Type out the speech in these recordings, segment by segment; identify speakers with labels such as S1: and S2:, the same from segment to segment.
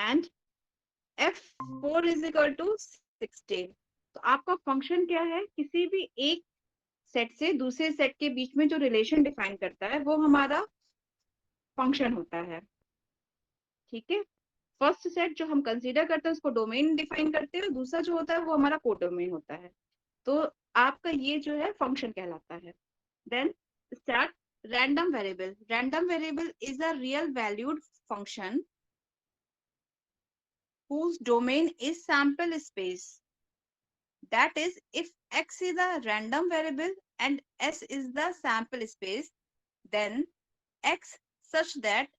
S1: And f4 is equal to 16। तो आपका function क्या है, किसी भी एक सेट से दूसरे सेट के बीच में जो रिलेशन डिफाइन करता है वो हमारा फंक्शन होता है। ठीक है, फर्स्ट सेट जो हम कंसीडर करते हैं उसको डोमेन डिफाइन करते हैं, दूसरा जो होता है वो हमारा कोडोमेन होता है। तो आपका ये जो है फंक्शन कहलाता है। Then start random variable. Random variable is a real valued function whose domain is sample space. That is, if x is a random variable and s is the sample space, then x such that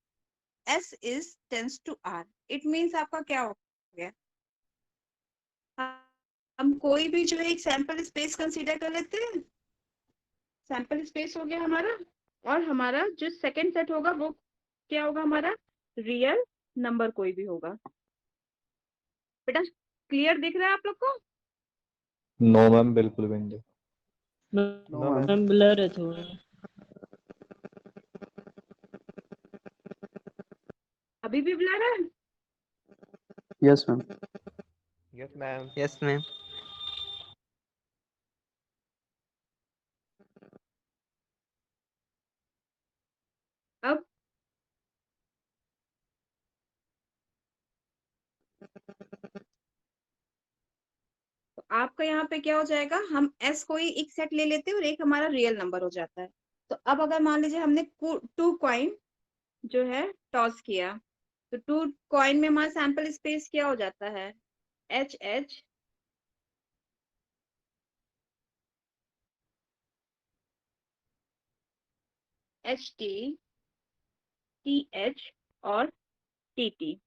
S1: s is tends to r. It means आपका क्या हो गया, हम कोई भी जो है एक सैंपल स्पेस कंसीडर कर लेते हैं, सैंपल स्पेस हो गया हमारा, और हमारा जो सेकंड सेट होगा वो क्या होगा, हमारा रियल नंबर कोई भी होगा। बेटा क्लियर दिख रहा है आप लोग को?
S2: नो मैम, बिल्कुल भी नहीं।
S3: No ma'am.
S4: मैम ब्लर है थोड़ा।
S1: अभी भी ब्लर है?
S3: Yes ma'am.
S2: Yes ma'am.
S5: Yes ma'am.
S1: अब तो आपका यहाँ पे क्या हो जाएगा, हम s कोई एक सेट ले लेते हैं और एक हमारा रियल नंबर हो जाता है। तो अब अगर मान लीजिए हमने 2 कॉइन जो है टॉस किया, तो 2 कॉइन में हमारा सैंपल स्पेस क्या हो जाता है, H H H T T H और टी टी।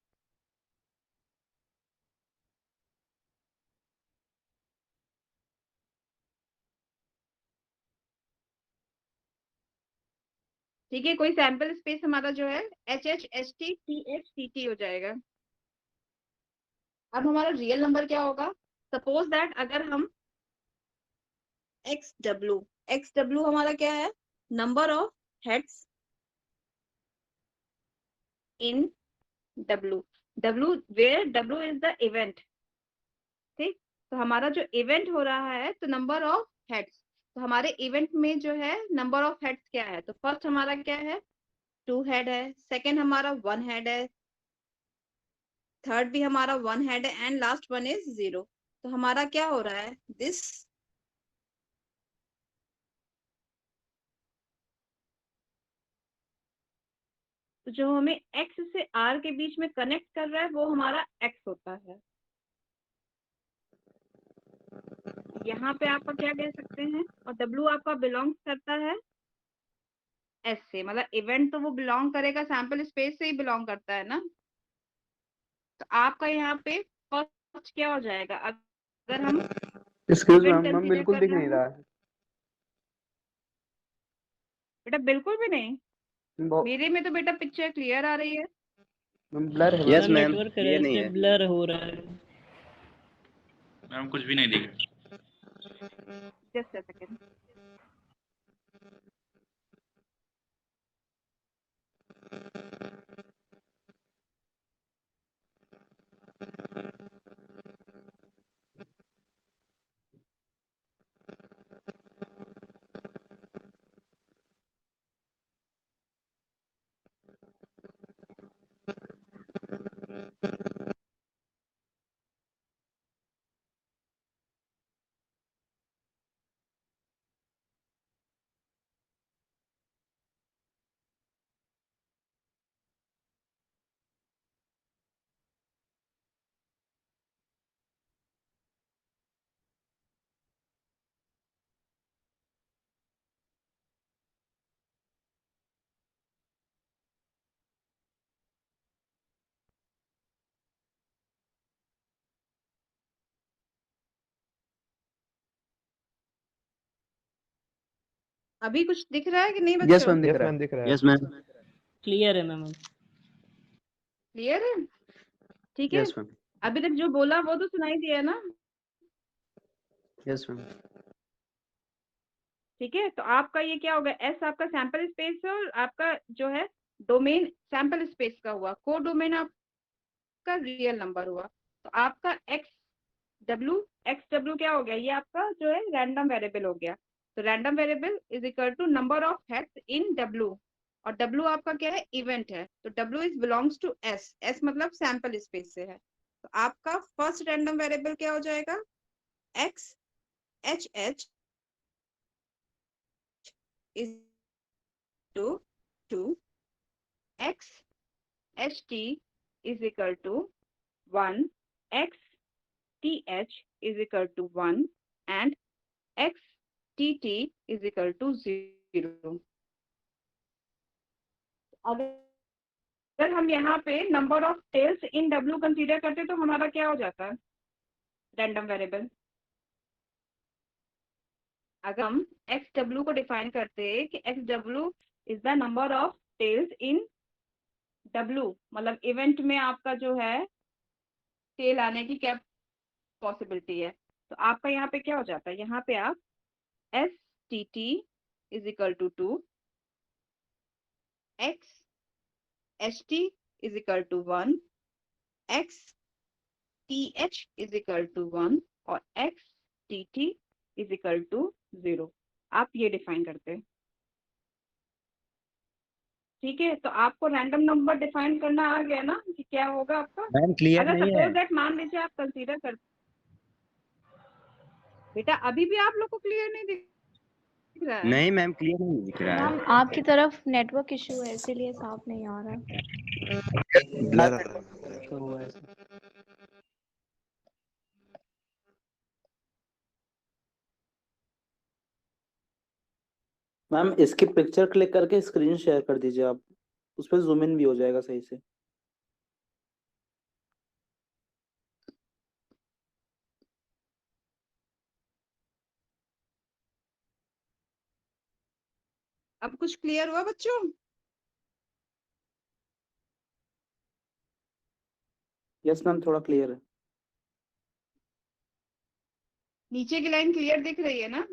S1: ठीक है, कोई सैंपल स्पेस हमारा जो है H H H T T हो जाएगा। अब हमारा रियल नंबर क्या होगा, सपोज दैट अगर हम एक्स डब्ल्यू हमारा क्या है, number of heads in W, W where W is the event. ठीक, तो हमारा जो इवेंट हो रहा है तो नंबर ऑफ हेड्स, तो हमारे इवेंट में जो है नंबर ऑफ हेड्स क्या है, तो फर्स्ट हमारा क्या है 2 हेड है, सेकंड हमारा 1 हेड है, थर्ड भी हमारा 1 हेड है एंड लास्ट 1 इज 0। तो हमारा क्या हो रहा है, दिस तो जो हमें x से r के बीच में कनेक्ट कर रहा है वो हमारा x होता है। यहाँ पे आपका क्या कह सकते हैं, और w आपका बिलोंग करता है s से, मतलब इवेंट तो वो बिलोंग करेगा सैंपल स्पेस से ही बिलोंग करता है ना। तो आपका यहाँ पे फर्स्ट क्या हो जाएगा, अगर हम
S3: excuse
S1: event
S3: ma'am, ma'am
S1: consider
S3: बिल्कुल
S1: कर
S3: दिख
S1: रहे
S3: नहीं
S1: हैं,
S3: रहा है।
S1: बेटा बिल्कुल भी नहीं, मेरे में तो बेटा पिक्चर क्लियर आ रही है।
S3: मैम ब्लर है।
S5: यस
S4: मैम
S5: मैम,
S4: नेटवर्क
S5: ये नहीं
S4: से
S5: है।
S4: ब्लर हो रहा है।
S6: मैम कुछ भी नहीं दिख रहा।
S1: Just a second. अभी कुछ दिख रहा है कि नहीं
S3: यस
S1: बच्चों?
S3: मैम, दिख
S2: यस
S3: रहा
S2: मैम,
S3: है।
S2: दिख रहा है।
S5: Yes ma'am.
S4: क्लियर है मैम।
S1: क्लियर है, ठीक है।
S3: Yes ma'am.
S1: अभी तक जो बोला वो तो सुनाई दिया ना,
S3: यस मैम।
S1: ठीक है। तो आपका ये क्या होगा, एस आपका सैंपल स्पेस है और आपका जो है डोमेन सैंपल स्पेस का हुआ, को डोमेन आप आपका रियल नंबर हुआ। तो आपका एक्स डब्ल्यू क्या हो गया, ये आपका जो है रैंडम वेरिएबल हो गया। तो random variable is equal to number of heads in W, और डब्ल्यू आपका क्या है, इवेंट है। तो W is belongs to S, S मतलब सैंपल स्पेस से है। तो आपका फर्स्ट रैंडम वेरिएबल क्या हो जाएगा, X H H is two 2, X H T is equal to 1, X T H is equal to 1 and X T T is equal to 0। अगर हम यहाँ पे number of tails in W consider करते तो हमारा क्या हो जाता है, रैंडम वेरिएबल। अगर हम एक्स डब्ल्यू को डिफाइन करते हैं कि X W is the number of tails in W, मतलब इवेंट में आपका जो है टेल आने की क्या पॉसिबिलिटी है, तो आपका यहाँ पे क्या हो जाता है, यहाँ पे आप S T T is equal to 2, X H T is equal to 1, X T H is equal to 1 और X T T is equal to 0। आप ये डिफाइन करते हैं, ठीक है। तो आपको रैंडम नंबर डिफाइन करना आ गया ना कि क्या होगा आपका।
S5: मैम क्लियर
S1: अगर
S5: नहीं है।
S1: सपोज दैट मान लीजिए आप कंसीडर कर, बेटा अभी भी आप लोग को क्लियर नहीं दिख रहा है?
S5: नहीं मैम क्लियर नहीं दिख रहा है।
S7: मैम आपकी तरफ नेटवर्क इशू है इसीलिए साफ नहीं आ रहा।
S2: ब्लर आ रहा है।
S3: तो हुआ ऐसा। मैम इसकी पिक्चर क्लिक करके स्क्रीन शेयर कर दीजिए आप, उस पर जूम इन भी हो जाएगा सही से।
S1: अब कुछ क्लियर हुआ बच्चों?
S3: यस मैम थोड़ा क्लियर है।
S1: नीचे की लाइन क्लियर दिख रही है ना?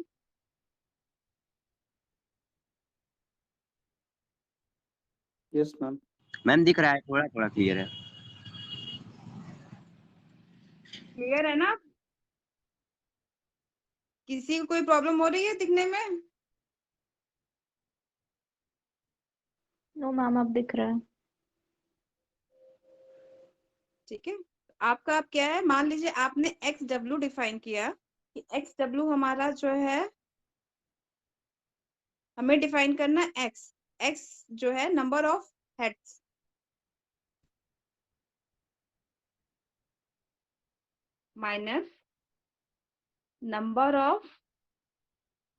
S3: Yes ma'am.
S5: मैम दिख रहा है, थोड़ा थोड़ा क्लियर है।
S1: क्लियर है ना? किसी को कोई प्रॉब्लम हो रही है दिखने में?
S7: नो मैम अब दिख रहा है।
S1: ठीक है, आपका अब क्या है, मान लीजिए आपने एक्स डब्ल्यू डिफाइन किया कि एक्स डब्ल्यू हमारा जो है, हमें डिफाइन करना एक्स, एक्स जो है number of heads minus number of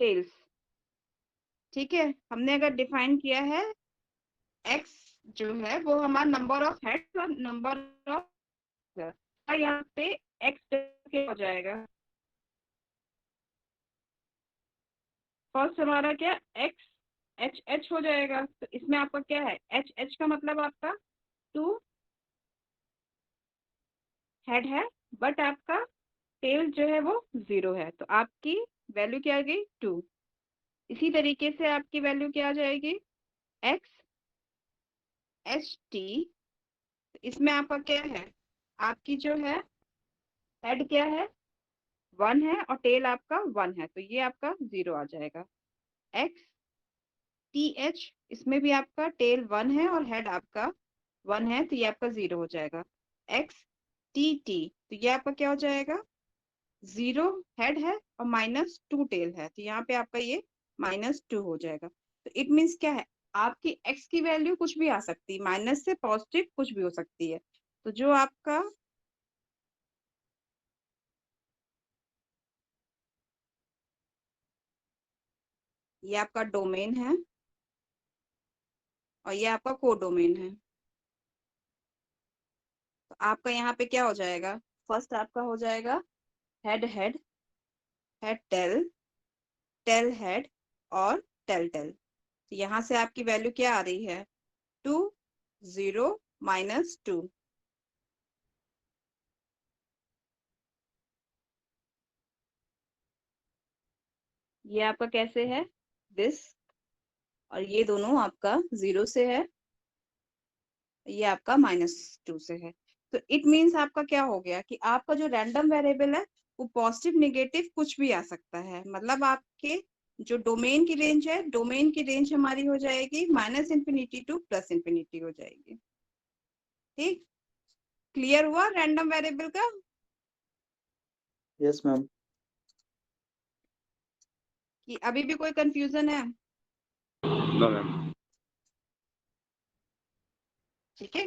S1: tails. ठीक है, हमने अगर डिफाइन किया है एक्स जो है वो हमारा नंबर ऑफ हेड्स और नंबर ऑफ, यहाँ पे एक्स क्या हो जाएगा, फर्स्ट हमारा क्या एक्स एच एच हो जाएगा। तो इसमें आपका क्या है, एच एच का मतलब आपका 2 हेड है, बट आपका टेल जो है वो 0 है, तो आपकी वैल्यू क्या आ गई 2। इसी तरीके से आपकी वैल्यू क्या आ जाएगी, एक्स एच टी, इसमें आपका क्या है, आपकी जो है हेड क्या है 1 है और टेल आपका 1 है, तो ये आपका 0 आ जाएगा। एक्स टी एच, इसमें भी आपका टेल 1 है और हेड आपका 1 है, तो ये आपका 0 हो जाएगा। एक्स टी टी, तो ये आपका क्या हो जाएगा, 0 हेड है और -2 टेल है, तो यहाँ पे आपका ये -2 हो जाएगा। तो इट मीन्स क्या है, आपकी एक्स की वैल्यू कुछ भी आ सकती है, माइनस से पॉजिटिव कुछ भी हो सकती है। तो जो आपका ये आपका डोमेन है और ये आपका कोडोमेन है। तो आपका यहाँ पे क्या हो जाएगा, फर्स्ट आपका हो जाएगा head head, head tail, tail head और टेल टेल। तो यहाँ से आपकी वैल्यू क्या आ रही है, 2 0 -2। ये आपका कैसे है, दिस, और ये दोनों आपका 0 से है, ये आपका -2 से है। तो इट मीन्स आपका क्या हो गया कि आपका जो रैंडम वेरिएबल है वो पॉजिटिव नेगेटिव कुछ भी आ सकता है। मतलब आपके जो डोमेन की रेंज है, डोमेन की रेंज हमारी हो जाएगी -∞ टू +∞ हो जाएगी। ठीक, क्लियर हुआ रैंडम वेरिएबल का?
S3: Yes ma'am.
S1: कि अभी भी कोई कंफ्यूजन है?
S5: No ma'am.
S1: ठीक है,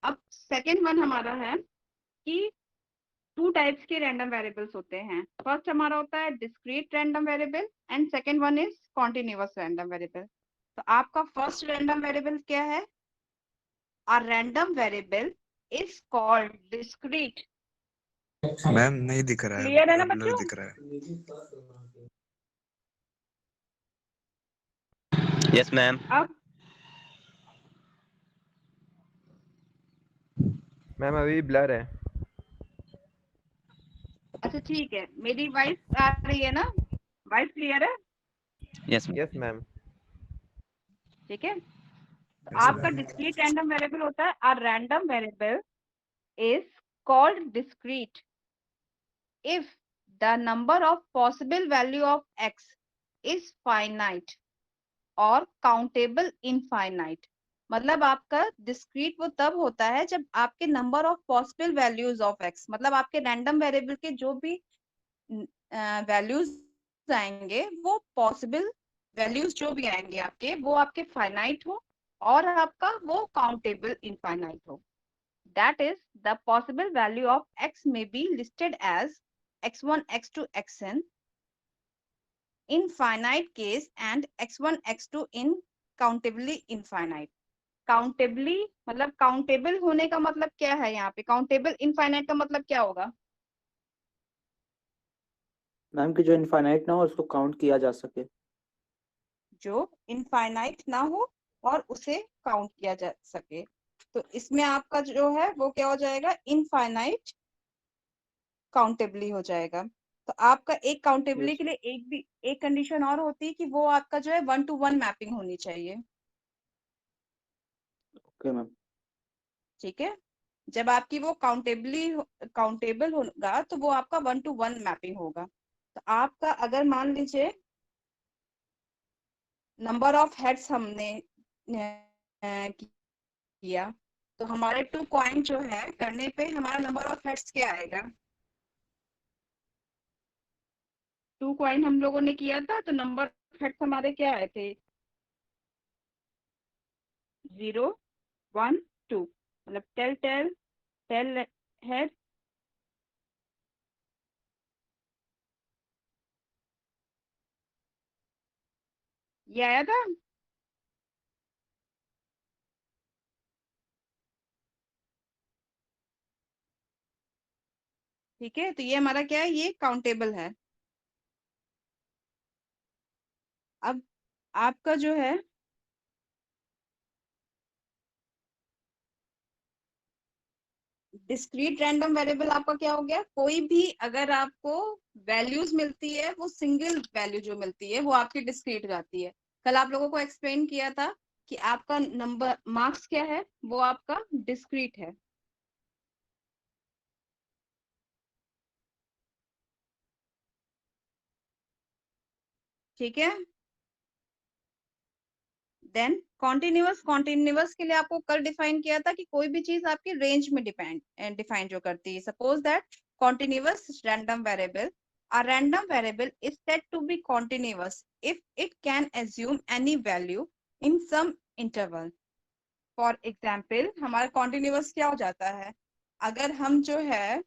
S1: अब सेकेंड वन हमारा है कि 2 टाइप्स के रैंडम वेरिएबल्स होते हैं। फर्स्ट हमारा होता है discrete random variable and second one is continuous random variable. तो आपका फर्स्ट रैंडम वेरिएबल क्या है? अ random variable is called discrete.
S8: Ma'am नहीं दिख रहा है,
S1: क्लियर है ना
S8: ब्लर
S1: बच्चों?
S8: दिख रहा है।
S5: Yes ma'am.
S1: अब
S2: मैम अभी ब्लर है।
S1: अच्छा ठीक है, मेरी वॉइस आ रही है ना? वॉइस क्लियर है?
S5: Yes ma'am.
S2: Yes ma'am.
S1: ठीक है, तो
S8: Yes,
S1: आपका
S8: ma'am.
S1: डिस्क्रीट रैंडम वेरिएबल होता है अ random variable is called discrete if the number of possible value of x is finite or countable infinite। मतलब आपका डिस्क्रीट वो तब होता है जब आपके number of possible values of x, मतलब आपके रैंडम वेरिएबल के जो भी वैल्यूज आएंगे वो पॉसिबल वैल्यूज जो भी आएंगे आपके, वो आपके फाइनाइट हो और आपका वो काउंटेबल इनफाइनाइट हो। That is, the possible value of x may be listed as x1, x2, xn in finite case and x1, x2 in countably infinite। Countably मतलब काउंटेबल होने का मतलब क्या है? यहाँ पे काउंटेबल इनफाइनाइट का मतलब क्या होगा?
S3: मैम कि जो इनफाइनाइट ना हो उसको काउंट किया जा सके।
S1: जो इनफाइनाइट ना हो और उसे काउंट किया जा सके। तो इसमें आपका जो है वो क्या हो जाएगा? इनफाइनाइट काउंटेबली हो जाएगा। तो आपका एक काउंटेबली
S3: यस।
S1: के लिए एक कंडीशन और होती है कि वो आपका जो है 1-to-1 मैपिंग होनी चाहिए।
S3: Okay ma'am.
S1: ठीक है, जब आपकी वो काउंटेबल होगा तो वो आपका 1-to-1 मैपिंग होगा। तो आपका अगर मान लीजिए नंबर ऑफ हेड्स हमने किया, तो हमारे 2 कॉइन जो है करने पे हमारा नंबर ऑफ हेड्स क्या आएगा? 2 कॉइन हम लोगों ने किया था तो नंबर ऑफ हेड्स हमारे क्या आए थे? 0, 1, 2। मतलब टेल हेड ये आया था। ठीक है, तो ये हमारा क्या है? ये काउंटेबल है। अब आपका जो है डिस्क्रीट रैंडम वेरिएबल आपका क्या हो गया? कोई भी अगर आपको वैल्यूज मिलती है, वो सिंगल वैल्यू जो मिलती है वो आपकी डिस्क्रीट जाती है। कल आप लोगों को एक्सप्लेन किया था कि आपका नंबर मार्क्स क्या है? वो आपका डिस्क्रीट है। ठीक है, देन कॉन्टिन्यूअस के लिए आपको कल डिफाइन किया था कि कोई भी चीज आपकी रेंज में डिफाइन जो करती है। Suppose that continuous random variable, a random variable is said to be continuous if it can assume any value in some interval। For example हमारा कॉन्टिन्यूअस क्या हो जाता है? अगर हम जो है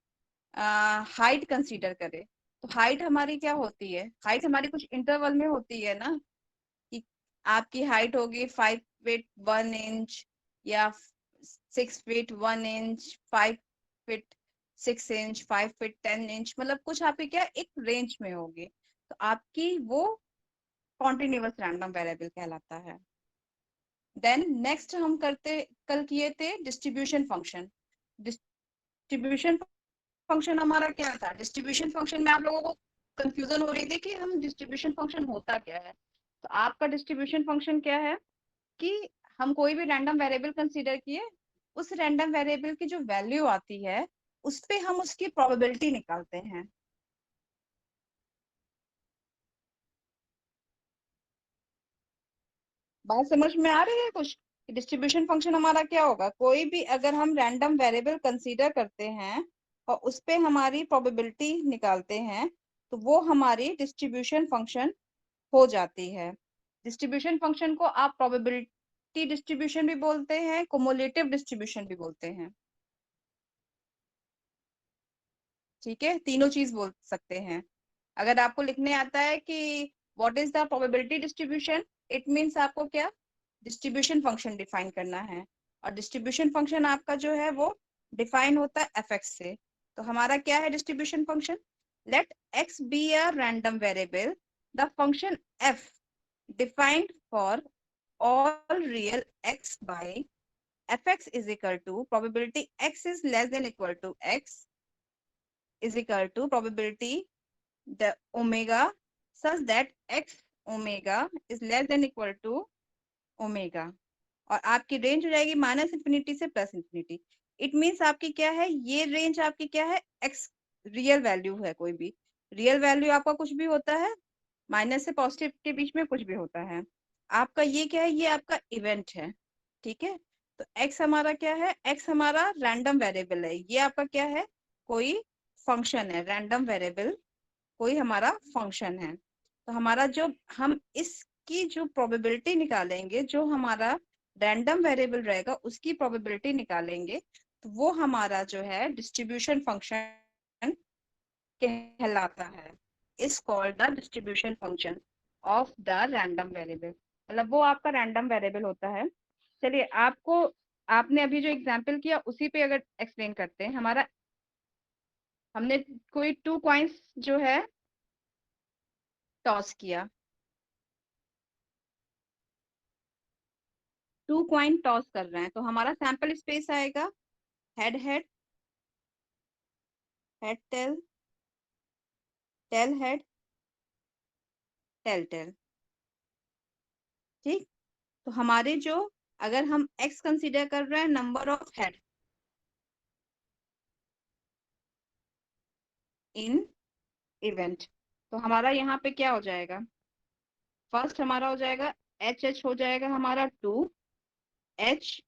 S1: हाइट कंसीडर करें, तो हाइट हमारी क्या होती है? हाइट हमारी कुछ इंटरवल में होती है ना, कि आपकी हाइट होगी 5 फीट 1 इंच या 6 feet 1 inch, 5 feet 6 inch, 5 feet 10 inch, मतलब कुछ आपकी क्या एक रेंज में होगी। तो आपकी वो कॉन्टिन्यूअस रैंडम वेरिएबल कहलाता है। देन नेक्स्ट हम कल किए थे डिस्ट्रीब्यूशन फंक्शन। डिस्ट्रीब्यूशन फंक्शन हमारा क्या था? डिस्ट्रीब्यूशन फंक्शन में आप लोगों को कंफ्यूजन हो रही थी कि हम डिस्ट्रीब्यूशन फंक्शन होता क्या है। तो आपका डिस्ट्रीब्यूशन फंक्शन क्या है कि हम कोई भी रैंडम वेरिएबल कंसीडर किए, उस रैंडम वेरिएबल की जो वैल्यू आती है उस पे हम उसकी प्रोबेबिलिटी निकालते हैं। बात समझ में आ रही है कुछ? डिस्ट्रीब्यूशन फंक्शन हमारा क्या होगा, कोई भी अगर हम रैंडम वेरिएबल कंसीडर करते हैं और उस पे हमारी प्रोबेबिलिटी निकालते हैं तो वो हमारी डिस्ट्रीब्यूशन फंक्शन हो जाती है। डिस्ट्रीब्यूशन फंक्शन को आप प्रोबेबिलिटी डिस्ट्रीब्यूशन भी बोलते हैं, कुमुलेटिव डिस्ट्रीब्यूशन भी बोलते हैं। ठीक है, तीनों चीज बोल सकते हैं। अगर आपको लिखने आता है कि what is the probability distribution, it means आपको क्या डिस्ट्रीब्यूशन फंक्शन डिफाइन करना है। और डिस्ट्रीब्यूशन फंक्शन आपका जो है वो डिफाइन होता है एफ से। तो हमारा क्या है distribution function, let X be a random variable, the function F defined for all real x by fx is equal to probability x is less than equal to x is equal to probability the omega such that x omega is less than equal to omega। और आपकी range हो जाएगी minus infinity से plus infinity. It means आपकी क्या है, ये range आपकी क्या है, एक्स रियल वैल्यू है, कोई भी रियल वैल्यू आपका कुछ भी होता है, माइनस से पॉजिटिव के बीच में कुछ भी होता है। आपका ये क्या है, ये आपका इवेंट है। ठीक है, तो एक्स हमारा क्या है, एक्स हमारा रैंडम वेरिएबल है, ये आपका क्या है, कोई फंक्शन है, रैंडम वेरिएबल कोई हमारा फंक्शन है। तो हमारा जो हम इसकी जो प्रोबेबिलिटी निकालेंगे, जो हमारा रैंडम वेरिएबल रहेगा उसकी प्रोबेबिलिटी निकालेंगे, तो वो हमारा जो है डिस्ट्रीब्यूशन फंक्शन कहलाता है, is called the distribution function of the random variable. मतलब वो आपका रैंडम वेरिएबल होता है। चलिए आपको, आपने अभी जो एग्जांपल किया उसी पे अगर एक्सप्लेन करते हैं। हमारा हमने कोई 2 कॉइन्स जो है टॉस किया, 2 कॉइन टॉस कर रहे हैं, तो हमारा सैंपल स्पेस आएगा head head, head tail, tail head, tail tail. ठीक, तो हमारे जो, अगर हम x कंसीडर कर रहे हैं number of head in event, तो हमारा यहाँ पे क्या हो जाएगा, फर्स्ट हमारा हो जाएगा एच एच हो जाएगा हमारा 2, H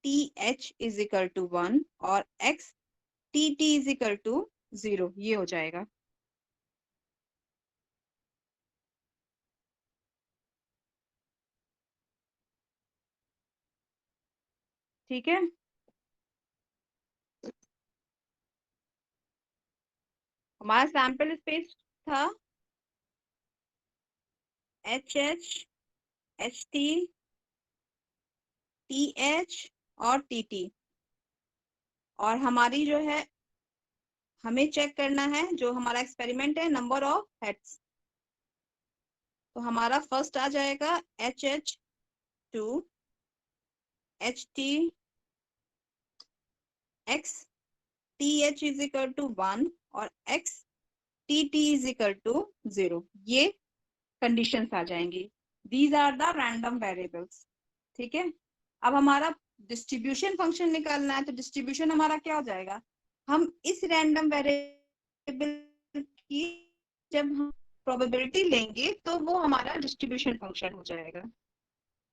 S1: T H is equal to 1 और X T T is equal to 0, ये हो जाएगा। ठीक है, हमारा सैंपल स्पेस था H H, H T, T H और टी टी। और हमारी जो है, हमें चेक करना है जो हमारा एक्सपेरिमेंट है नंबर ऑफ हेड्स। तो हमारा फर्स्ट आ जाएगा H H 2, H T X T H is equal to 1 और X T T is equal to 0, ये कंडीशंस आ जाएंगी। These are the random variables. ठीक है, अब हमारा डिस्ट्रीब्यूशन फंक्शन निकालना है, तो डिस्ट्रीब्यूशन हमारा क्या हो जाएगा, हम इस रैंडम वेरिएबल की जब हम प्रोबेबिलिटी लेंगे तो वो हमारा डिस्ट्रीब्यूशन फंक्शन हो जाएगा।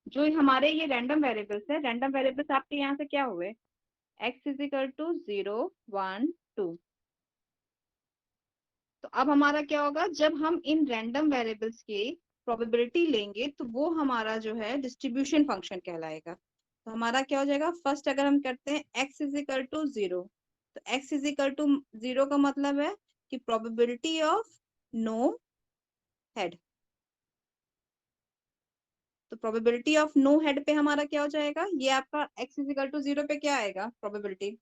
S1: जो हमारे ये रैंडम वेरिएबल्स है, रैंडम वेरिएबल्स आपके यहाँ से क्या हुए, x इज इक्वल टू 0 1 2। तो अब हमारा क्या होगा, जब हम इन रैंडम वेरिएबल्स की प्रोबेबिलिटी लेंगे तो वो हमारा जो है डिस्ट्रीब्यूशन फंक्शन कहलाएगा। तो हमारा क्या हो जाएगा, फर्स्ट अगर हम करते हैं x इज इक्वल टू 0, तो x इज इक्वल टू 0 का मतलब है कि प्रोबेबिलिटी ऑफ नो हेड। तो प्रोबेबिलिटी ऑफ नो हेड पे हमारा क्या हो जाएगा, ये आपका x इज इक्वल टू 0 पे क्या आएगा प्रोबेबिलिटी,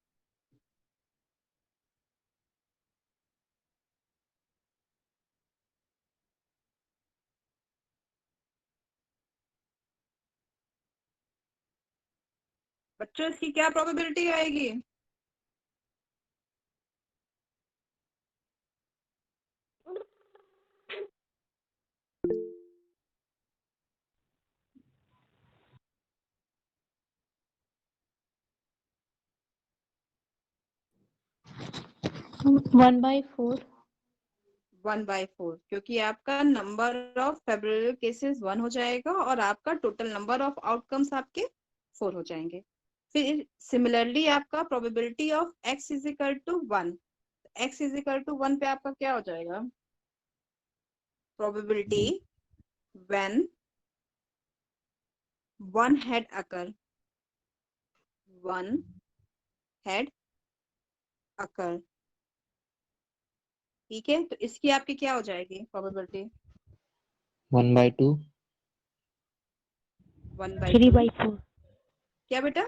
S1: बच्चों इसकी क्या प्रोबेबिलिटी आएगी,
S7: 1/4।
S1: 1/4, क्योंकि आपका नंबर ऑफ फेब्रुअरी केसेस 1 हो जाएगा और आपका टोटल नंबर ऑफ आउटकम्स आपके 4 हो जाएंगे। फिर सिमिलरली आपका probability of x is equal to 1, x is equal to 1 पे आपका क्या हो जाएगा? Probability when one head occur, one head occur. ठीक है, तो इसकी आपकी क्या हो जाएगी प्रोबेबिलिटी?
S9: 1/2।
S1: 1/2।
S7: 3/4।
S1: क्या बेटा?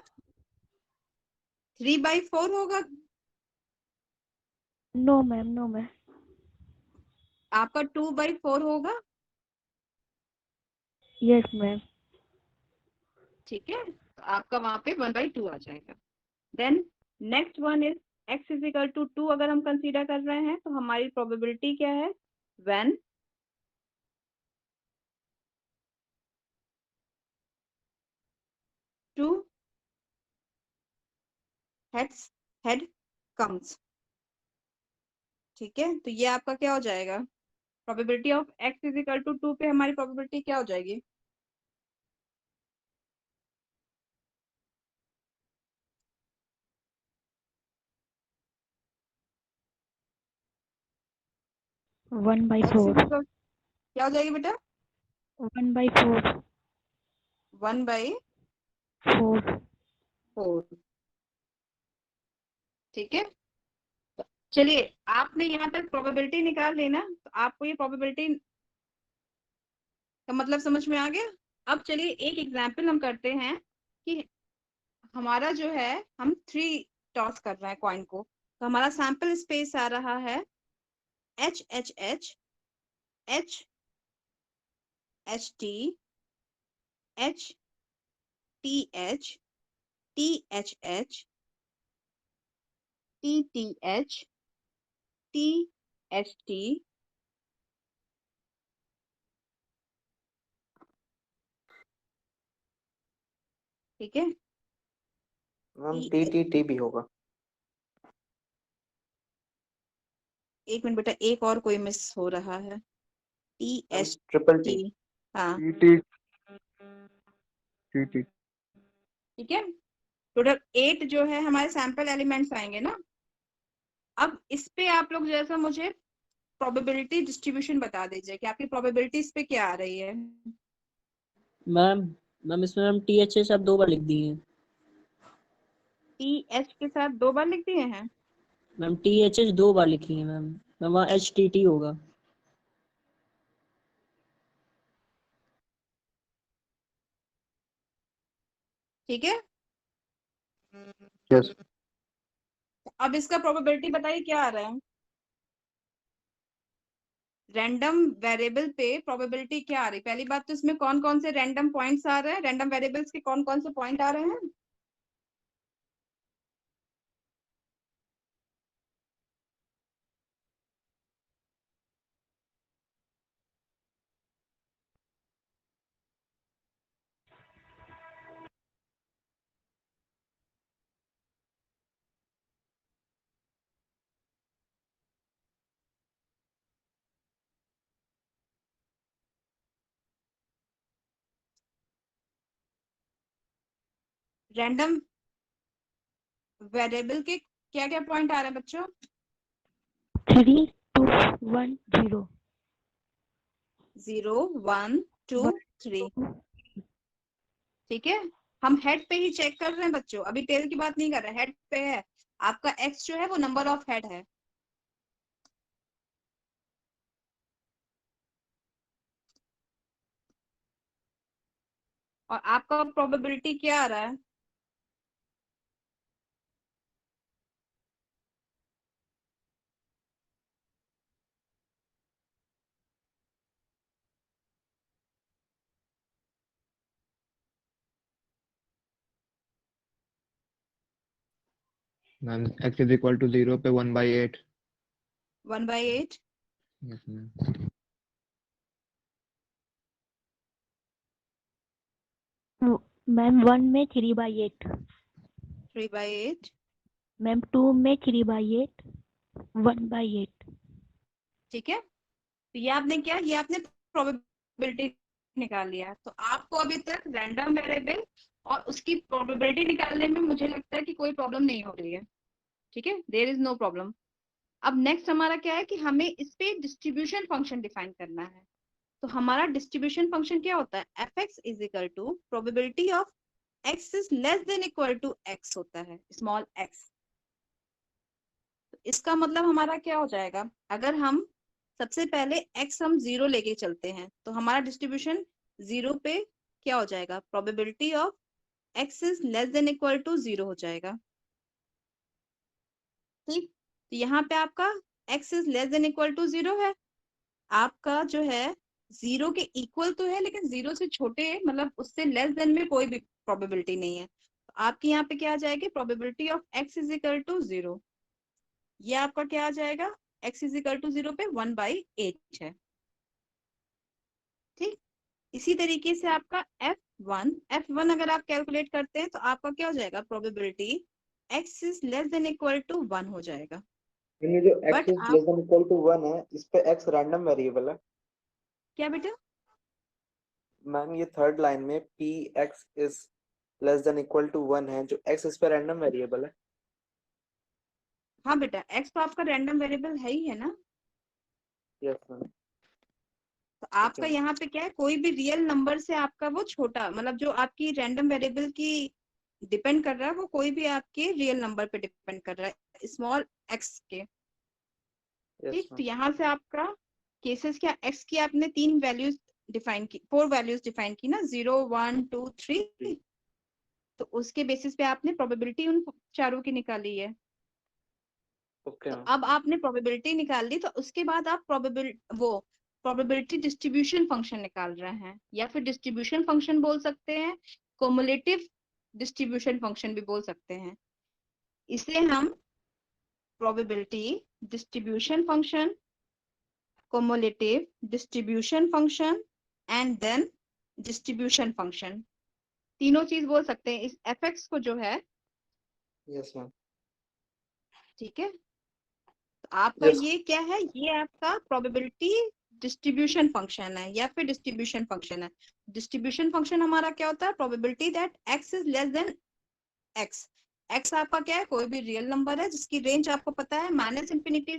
S1: 3/4 होगा?
S7: No ma'am, no ma'am.
S1: आपका 2/4 होगा?
S7: Yes ma'am.
S1: ठीक है, तो आपका वहां पे 1/2 आ जाएगा। Then next one is x is equal to 2 अगर हम कंसीडर कर रहे हैं तो हमारी प्रोबेबिलिटी क्या है? When two head comes. ठीक है, तो ये आपका क्या हो जाएगा? Probability of x is equal to 2 पे हमारी प्रोबेबिलिटी क्या हो जाएगी?
S7: One by
S1: x is
S7: four.
S1: Equal क्या हो जाएगी बेटा?
S7: 1/4।
S1: 1/4।
S7: 4।
S1: ठीक है, तो चलिए आपने यहाँ तक प्रोबेबिलिटी निकाल ली ना, तो आपको ये प्रोबेबिलिटी का मतलब समझ में आ गया। अब चलिए एक एग्जाम्पल हम करते हैं कि हमारा जो है हम 3 टॉस कर रहे हैं कॉइन को, तो हमारा सैंपल स्पेस आ रहा है H H H H H T H T H T H H T T H T H T ठीक है।
S3: मैम टी भी होगा।
S1: एक मिनट बेटा, एक और कोई मिस हो रहा है। T H
S3: triple
S1: T.
S3: T.
S1: हाँ
S2: टीटी टीटी
S1: ठीक है, टोटल 8 जो है हमारे सैंपल एलिमेंट्स आएंगे ना। अब इस पे आप लोग जैसा मुझे प्रोबेबिलिटी डिस्ट्रीब्यूशन बता दीजिए कि आपकी प्रोबेबिलिटी इस पे क्या आ रही है।
S4: मैम मैम इसमें हम THS आप 2 बार लिख दिए हैं।
S1: टी एच के साथ 2 बार लिख दिए हैं।
S4: मैम THS 2 बार लिखी है मैम। मैम वहाँ HTT होगा।
S1: ठीक है,
S2: यस
S1: अब इसका प्रोबेबिलिटी बताइए क्या आ रहा है। रैंडम वेरिएबल पे प्रोबेबिलिटी क्या आ रही है? पहली बात तो इसमें कौन कौन से रैंडम पॉइंट्स आ रहे हैं, रैंडम वेरिएबल्स के कौन कौन से पॉइंट आ रहे हैं? रैंडम वेरिएबल के क्या क्या पॉइंट आ रहे हैं बच्चों?
S7: 3, 2, 1, 0।
S1: 0 1 2 3। ठीक है, हम हेड पे ही चेक कर रहे हैं बच्चों, अभी टेल की बात नहीं कर रहे, हेड पे है। आपका एक्स जो है वो नंबर ऑफ हेड है। और आपका प्रोबेबिलिटी क्या आ रहा है?
S2: Ma'am x is equal to 0 पे 1/8।
S1: 1/8।
S2: Yes ma'am.
S7: मैम 1 में 3/8।
S1: 3/8।
S7: मैम 2 में 3/8। 1/8।
S1: ठीक है, तो ये आपने क्या, ये आपने प्रोबेबिलिटी निकाल लिया। तो आपको अभी तक रैंडम वेरिएबल और उसकी प्रोबेबिलिटी निकालने में मुझे लगता है कि कोई प्रॉब्लम नहीं हो रही है। ठीक है, देयर इज नो प्रॉब्लम। अब नेक्स्ट हमारा क्या है कि हमें इस पे डिस्ट्रीब्यूशन फंक्शन डिफाइन करना है। तो हमारा डिस्ट्रीब्यूशन फंक्शन क्या होता है, F x is equal to probability of x is less than equal to X होता है, स्मॉल एक्स। तो इसका मतलब हमारा क्या हो जाएगा, अगर हम सबसे पहले x हम 0 लेके चलते हैं तो हमारा डिस्ट्रीब्यूशन 0 पे क्या हो जाएगा, probability of x is less than equal to 0 हो जाएगा। ठीक, तो यहाँ पे आपका x is less than equal to 0 है, आपका जो है 0 के इक्वल तो है लेकिन 0 से छोटे मतलब उससे लेस देन में कोई भी प्रोबेबिलिटी नहीं है। तो आपके यहाँ पे क्या आ जाएगी, probability of x is equal to 0, ये आपका क्या आ जाएगा, x इज इक्वल टू 0 पे 1/8 है। ठीक, इसी तरीके से आपका F1 अगर आप कैलकुलेट करते हैं तो आपका क्या हो जाएगा, probability x is less than equal to 1 हो जाएगा।
S3: ये जो x
S1: बट
S3: इज
S1: आप
S3: लेस देन इक्वल टू 1 है, इस पे x रैंडम वेरिएबल है।
S1: क्या बेटा,
S3: मैम ये थर्ड लाइन में p x is less than equal to 1 है, जो x इस पे रैंडम वेरिएबल है।
S1: हाँ बेटा, x तो आपका रैंडम वेरिएबल है ही है ना।
S3: Yes ma'am.
S1: तो आपका यहाँ पे क्या है, कोई भी रियल नंबर से आपका वो छोटा मतलब जो आपकी रैंडम वेरिएबल की डिपेंड कर रहा है वो कोई भी आपके रियल नंबर पे डिपेंड कर रहा है, स्मॉल x के। ठीक, तो यहाँ से आपका केसेस क्या, x की आपने 3 वैल्यूज डिफाइन की, 4 वैल्यूज डिफाइन की ना, 0 1 2 3। तो उसके बेसिस पे आपने प्रोबेबिलिटी उन चारों की निकाली है।
S3: ओके
S1: तो
S3: मैम।
S1: अब आपने प्रोबेबिलिटी निकाल ली तो उसके बाद आप प्रोबेबिलिटी डिस्ट्रीब्यूशन फंक्शन निकाल रहे हैं, या फिर डिस्ट्रीब्यूशन फंक्शन बोल सकते हैं, कोमुलेटिव डिस्ट्रीब्यूशन फंक्शन भी बोल सकते हैं। इसे हम probability distribution function, cumulative distribution function and then distribution function, तीनों चीज बोल सकते हैं इस एफ को जो है।
S3: Yes ma'am.
S1: ठीक है, तो आपका
S3: यस।
S1: ये क्या है, ये आपका प्रोबेबिलिटी डिस्ट्रीब्यूशन फंक्शन है या फिर डिस्ट्रीब्यूशन फंक्शन है। डिस्ट्रीब्यूशन फंक्शन हमारा क्या होता है, probability that x is less then x। x आपका क्या है, कोई भी रियल नंबर है जिसकी रेंज आपको पता है -∞ से +∞ के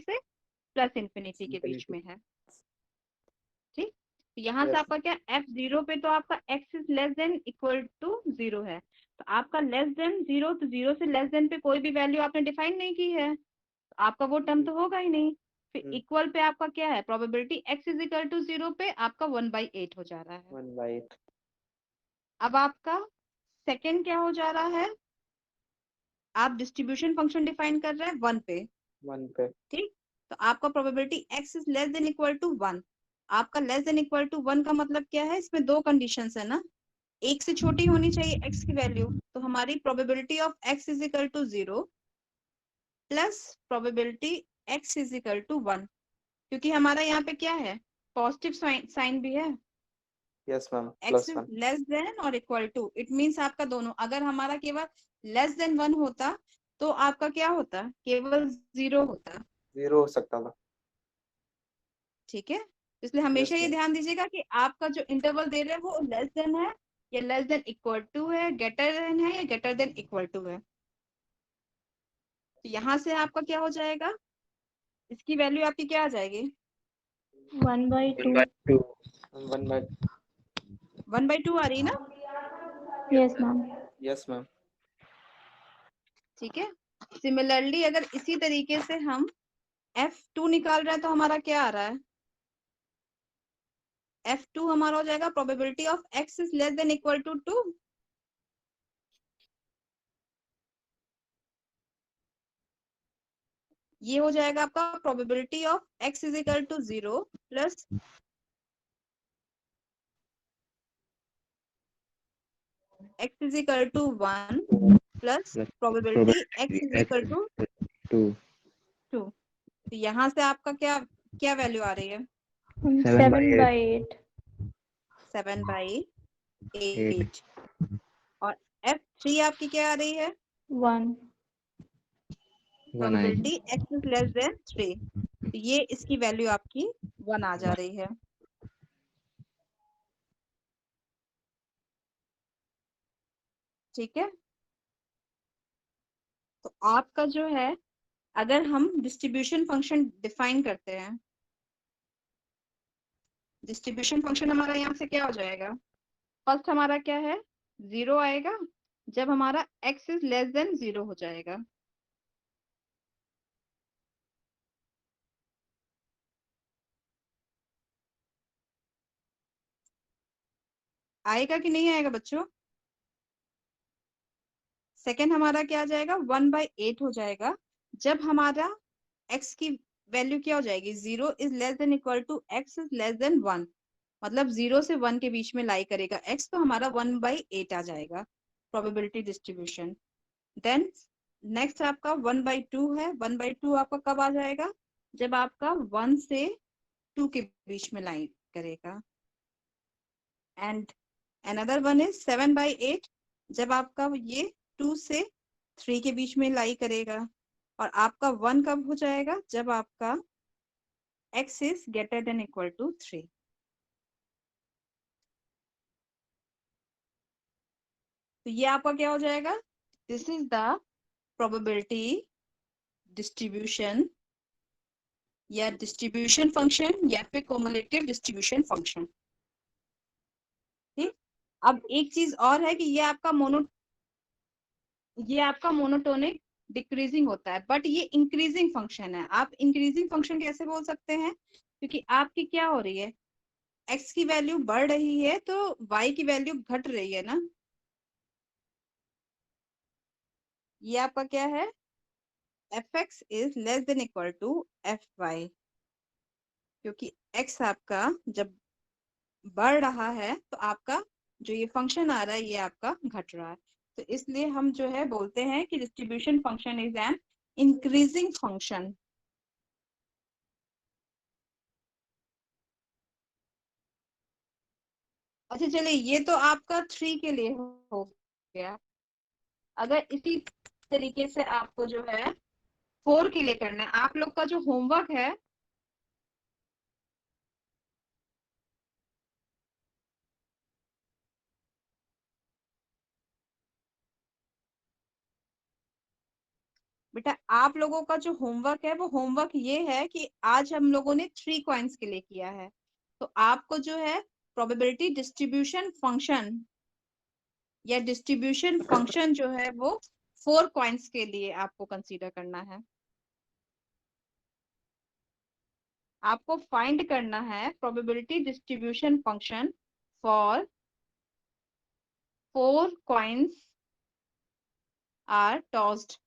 S1: बीच में है। ठीक, तो यहाँ से आपका क्या, f0 पे तो आपका x is less than equal to 0 है, तो आपका लेस देन 0, तो 0 से लेस देन पे कोई भी वैल्यू आपने डिफाइन नहीं की है, आपका वो टर्म तो होगा ही नहीं। फिर इक्वल पे आपका क्या है, probability x is equal to 0 पे आपका 1/8 हो जा रहा है।
S3: 1/8।
S1: अब आपका सेकंड क्या हो जा रहा है, आप डिस्ट्रीब्यूशन फंक्शन डिफाइन कर रहे हैं 1 पे।
S3: 1 पे।
S1: ठीक, तो आपका probability x is less than equal to 1। आपका लेस देन इक्वल टू 1 का मतलब क्या है, इसमें 2 कंडीशंस है ना, एक से छोटी होनी चाहिए x की वैल्यू, तो हमारी probability of x is equal to 0 plus probability x is equal to 1, क्योंकि हमारा यहाँ पे क्या है, पॉजिटिव साइन भी है।
S3: Yes ma'am.
S1: x is
S3: +1।
S1: Less than और इक्वल टू, इट मींस आपका दोनों, अगर हमारा केवल लेस देन 1 होता तो आपका क्या होता, केवल 0 होता।
S3: 0 हो सकता था।
S1: ठीक है, इसलिए हमेशा
S3: यस
S1: ये
S3: मैम।
S1: ध्यान दीजिएगा कि आपका जो इंटरवल दे रहे हैं वो लेस देन है या लेस देन इक्वल टू है, ग्रेटर देन है या ग्रेटर देन इक्वल टू है। तो यहाँ से आपका क्या हो जाएगा, इसकी वैल्यू आपकी क्या आ जाएगी,
S7: 1/2।
S1: 1/2 आ रही ना।
S7: Yes ma'am.
S3: Yes ma'am.
S1: ठीक है, सिमिलरली अगर इसी तरीके से हम F2 निकाल रहे हैं तो हमारा क्या आ रहा है, F2 हमारा हो जाएगा probability of x is less than equal to 2। ये हो जाएगा आपका probability of x is equal to 0 plus x is equal to 1 plus probability x is equal to
S2: 2
S1: 2। तो यहाँ से आपका क्या क्या वैल्यू आ रही है,
S7: 7/8।
S1: 7/8 और F3 आपकी क्या आ रही है,
S7: 1।
S2: 1 आएगा।
S1: Probability x is less then 3, तो ये इसकी वैल्यू आपकी 1 आ जा रही है। ठीक है, तो आपका जो है, अगर हम डिस्ट्रीब्यूशन फंक्शन डिफाइन करते हैं, डिस्ट्रीब्यूशन फंक्शन हमारा यहाँ से क्या हो जाएगा, फर्स्ट हमारा क्या है, 0 आएगा जब हमारा x इज लेस देन 0 हो जाएगा। आएगा कि नहीं आएगा बच्चों? सेकेंड हमारा क्या आ जाएगा, 1/8 हो जाएगा जब हमारा x की वैल्यू क्या हो जाएगी, 0 is less than equal to x is less than 1, मतलब 0 से 1 के बीच में लाई करेगा x, तो हमारा 1/8 आ जाएगा प्रोबेबिलिटी डिस्ट्रीब्यूशन। देन नेक्स्ट आपका 1/2 है, 1/2 आपका कब आ जाएगा, जब आपका 1 से 2 के बीच में लाई करेगा। एंड अनदर वन इज 7/8, जब आपका ये 2 से 3 के बीच में लाई करेगा। और आपका 1 कब हो जाएगा, जब आपका x is greater than equal to 3। तो ये आपका क्या हो जाएगा, this is the probability distribution या डिस्ट्रीब्यूशन फंक्शन या फिर क्युमुलेटिव डिस्ट्रीब्यूशन फंक्शन। ठीक, अब एक चीज और है कि ये आपका मोनोटोनिक डिक्रीजिंग होता है, बट ये इंक्रीजिंग फंक्शन है। आप इंक्रीजिंग फंक्शन कैसे बोल सकते हैं, क्योंकि आपकी क्या हो रही है, x की वैल्यू बढ़ रही है तो y की वैल्यू घट रही है ना। ये आपका क्या है, fx is less than equal to fy, क्योंकि x आपका जब बढ़ रहा है तो आपका जो ये फंक्शन आ रहा है ये आपका घट रहा है। तो इसलिए हम जो है बोलते हैं कि distribution function is an increasing function. अच्छा चलिए, ये तो आपका 3 के लिए हो गया। अगर इसी तरीके से आपको जो है 4 के लिए करना है, आप लोग का जो होमवर्क है, बेटा आप लोगों का जो होमवर्क है वो होमवर्क ये है कि आज हम लोगों ने 3 कॉइन्स के लिए किया है, तो आपको जो है प्रोबेबिलिटी डिस्ट्रीब्यूशन फंक्शन या डिस्ट्रीब्यूशन फंक्शन जो है वो 4 कॉइन्स के लिए आपको कंसीडर करना है। आपको फाइंड करना है probability distribution function for 4 coins are tossed.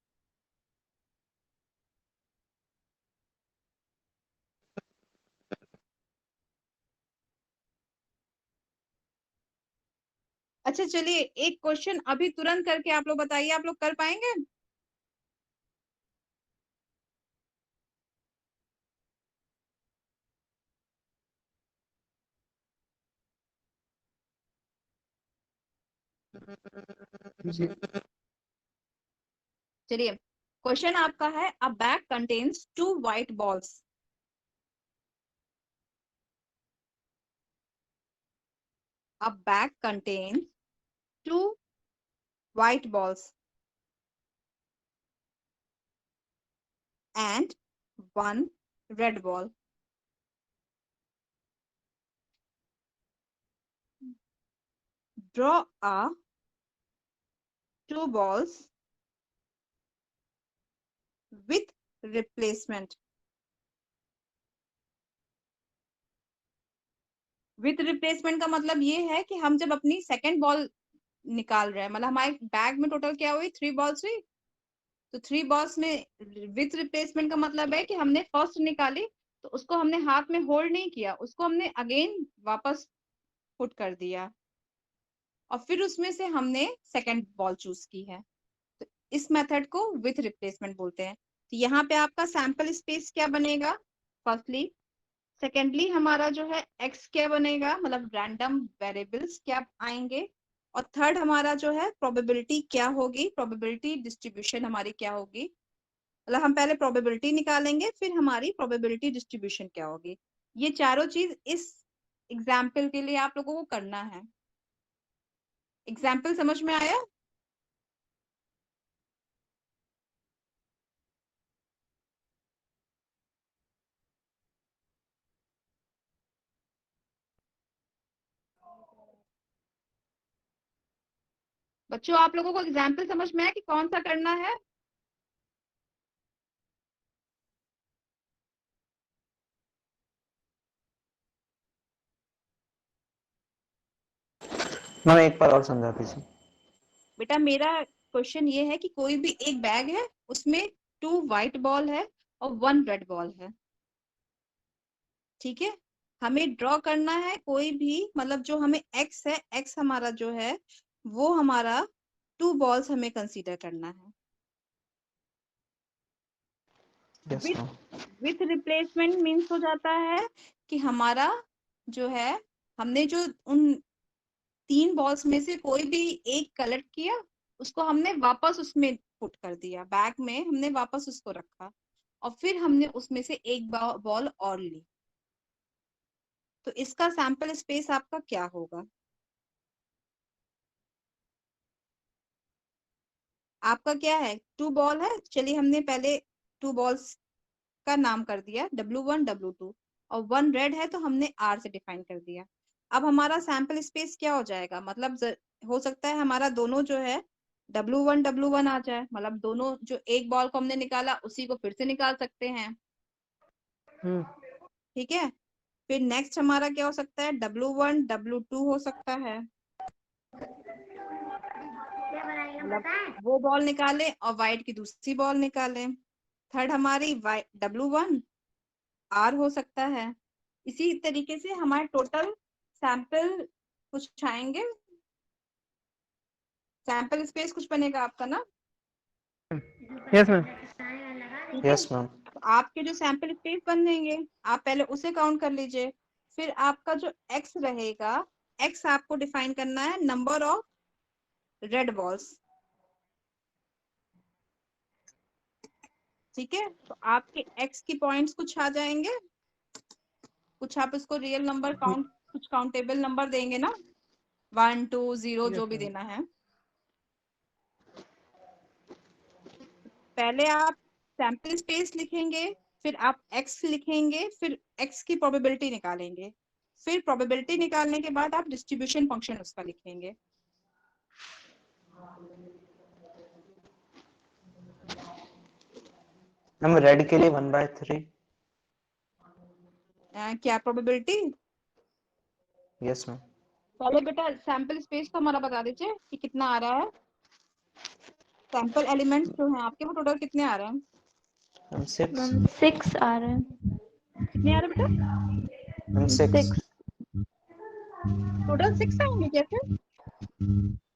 S1: अच्छा चलिए, एक क्वेश्चन अभी तुरंत करके आप लोग बताइए, आप लोग कर पाएंगे? चलिए, क्वेश्चन आपका है, अ bag contains 2 white balls. A bag contains 2 white balls and 1 red ball. Draw a 2 balls with replacement. With replacement का मतलब ये है कि हम जब अपनी सेकेंड बॉल निकाल रहे हैं, मतलब हमारे बैग में टोटल क्या हुई, 3 बॉल्स हुई, तो 3 बॉल्स में विथ रिप्लेसमेंट का मतलब है कि हमने फर्स्ट निकाली तो उसको हमने हाथ में होल्ड नहीं किया, उसको हमने अगेन वापस पुट कर दिया और फिर उसमें से हमने सेकेंड बॉल चूज की है, तो इस मेथड को विथ रिप्लेसमेंट बोलते हैं। तो यहाँ पे आपका सैंपल स्पेस क्या बनेगा, फर्स्टली, सेकेंडली हमारा जो है x क्या बनेगा, मतलब रैंडम वेरिएबल्स क्या आएंगे, और थर्ड हमारा जो है प्रोबेबिलिटी क्या होगी, प्रोबेबिलिटी डिस्ट्रीब्यूशन हमारी क्या होगी। मतलब हम पहले प्रोबेबिलिटी निकालेंगे, फिर हमारी प्रोबेबिलिटी डिस्ट्रीब्यूशन क्या होगी। ये चारों चीज इस एग्जाम्पल के लिए आप लोगों को करना है। एग्जाम्पल समझ में आया? बच्चों आप लोगों को एग्जाम्पल समझ में आया कि कौन सा करना है?
S3: मैम एक बार और समझा दीजिए।
S1: बेटा मेरा क्वेश्चन ये है कि कोई भी एक बैग है, उसमें 2 व्हाइट बॉल है और 1 रेड बॉल है, ठीक है। हमें ड्रॉ करना है कोई भी, मतलब जो हमें एक्स है, एक्स हमारा जो है वो हमारा 2 बॉल्स हमें कंसीडर करना है।
S3: Yes
S1: with
S3: ma'am.
S1: With replacement means हो जाता है कि हमारा जो है, हमने जो उन 3 बॉल्स में से कोई भी एक कलेक्ट किया, उसको हमने वापस उसमें पुट कर दिया, बैग में हमने वापस उसको रखा, और फिर हमने उसमें से एक बॉल और ली। तो इसका सैंपल स्पेस आपका क्या होगा? आपका क्या है? 2 बॉल है, चलिए हमने पहले 2 बॉल्स का नाम कर दिया W1 W2, और 1 रेड है तो हमने R से डिफाइन कर दिया। अब हमारा सैंपल स्पेस क्या हो जाएगा? मतलब हो सकता है हमारा दोनों जो है W1 W1 आ जाए, मतलब दोनों जो एक बॉल को हमने निकाला उसी को फिर से निकाल सकते हैं, ठीक है। फिर नेक्स्ट हमारा क्या हो सकता है? W1 W2 हो सकता है, मतलब वो बॉल निकाले और व्हाइट की दूसरी बॉल निकाले। थर्ड हमारी W1 R हो सकता है। इसी तरीके से हमारे टोटल सैंपल कुछ आएंगे, सैंपल स्पेस कुछ बनेगा आपका ना,
S2: यस मैम।
S1: ठीक है।
S3: Yes ma'am.
S1: तो आपके जो सैंपल स्पेस बनेंगे आप पहले उसे काउंट कर लीजिए। फिर आपका जो एक्स रहेगा, एक्स आपको डिफाइन करना है नंबर ऑफ रेड बॉल्स, ठीक है। तो आपके एक्स की पॉइंट्स कुछ आ जाएंगे, कुछ आप इसको रियल नंबर काउंट, कुछ काउंटेबल नंबर देंगे ना, 1 2 0 जो भी देना है। पहले आप सैंपल स्पेस लिखेंगे, फिर आप एक्स लिखेंगे, फिर एक्स की प्रोबेबिलिटी निकालेंगे, फिर प्रोबेबिलिटी निकालने के बाद आप डिस्ट्रीब्यूशन फंक्शन उसका लिखेंगे।
S3: मैम रेड के लिए 1/3।
S1: क्या प्रोबेबिलिटी?
S3: Yes ma'am.
S1: पहले बेटा सैंपल स्पेस तो हमारा बता दीजिए कि कितना आ रहा है। सैंपल एलिमेंट्स जो हैं आपके वो टोटल कितने आ रहे हैं?
S3: मैम 6।
S7: मैम 6 आ रहे हैं।
S1: कितने आ रहे हैं बेटा?
S3: मैम 6।
S7: 6।
S1: टोटल 6 आएंगे कैसे?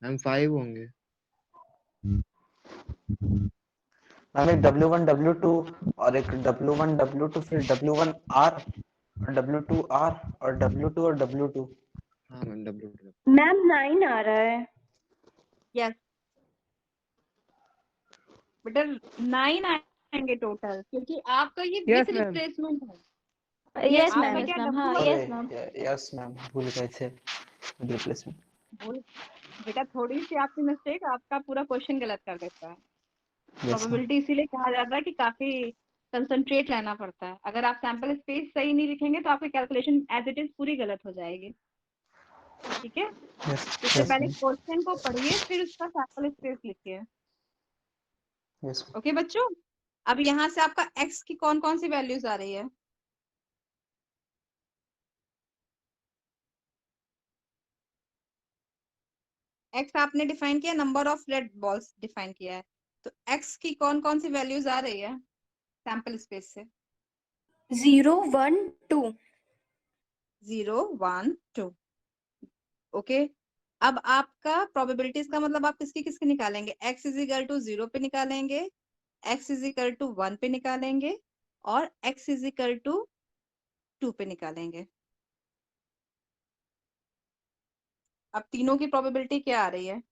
S2: मैम 5 होंगे।
S3: मैम एक W1 W2 और एक W1 W2 फिर W1 R और W2 R और W2 और W2।
S2: हाँ मैम W2।
S7: मैम 9 आ रहा है।
S1: यस बेटा 9 आएंगे टोटल, क्योंकि आपका ये विथ रिप्लेसमेंट है। ये
S7: यस
S1: आपका
S7: मैम, यस
S1: क्या
S7: मैम, हाँ
S1: W1
S3: अरे
S7: यस मैम।
S3: यस मैम भूल गए थे रिप्लेसमेंट।
S1: बोल बेटा, थोड़ी सी आपकी मिस्टेक आपका पूरा क्वेश्चन गलत कर देता है।
S3: Yes ma'am.
S1: प्रोबेबिलिटी इसीलिए कहा जाता है कि काफी कंसंट्रेट रहना पड़ता है। अगर आप सैंपल स्पेस सही नहीं लिखेंगे तो आपकी कैलकुलेशन एज इट इज पूरी गलत हो जाएगी, ठीक है।
S3: यस
S1: इससे
S3: यस
S1: पहले
S3: मैम।
S1: क्वेश्चन को पढ़िए, फिर उसका सैंपल स्पेस लिखिए।
S3: यस
S1: ओके बच्चों, अब यहाँ से आपका एक्स की कौन कौन सी वैल्यूज आ रही है? एक्स आपने डिफाइन किया, number of red balls define किया है, तो एक्स की कौन कौन सी वैल्यूज आ रही है सैंपल स्पेस से?
S7: 0 1 2।
S1: 0 1 2। ओके। अब आपका प्रोबेबिलिटीज का मतलब आप किसकी किसकी निकालेंगे? x इज इक्वल टू 0 पे निकालेंगे, x इज इक्वल टू 1 पे निकालेंगे, और x इज इक्वल टू 2 पे निकालेंगे। अब तीनों की प्रोबेबिलिटी क्या आ रही है?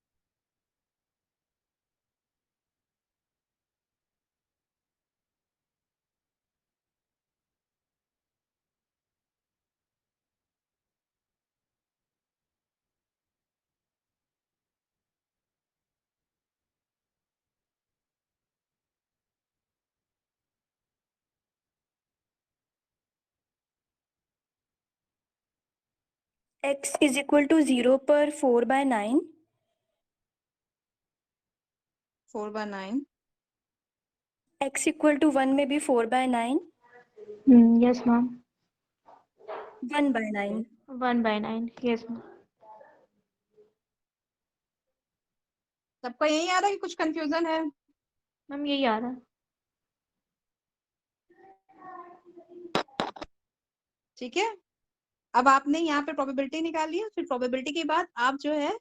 S7: x इज इक्वल टू 0 पर 4/9,
S1: 4/9,
S7: x इक्वल टू 1 में भी 4/9,
S10: यस मैम
S7: 1/9।
S10: 1/9 yes ma'am.
S1: सबका यही आ रहा है कि कुछ कंफ्यूजन है?
S10: मैम यही आ रहा है।
S1: ठीक है, अब आपने यहाँ पे प्रोबेबिलिटी निकाली है, फिर प्रोबेबिलिटी के बाद आप जो है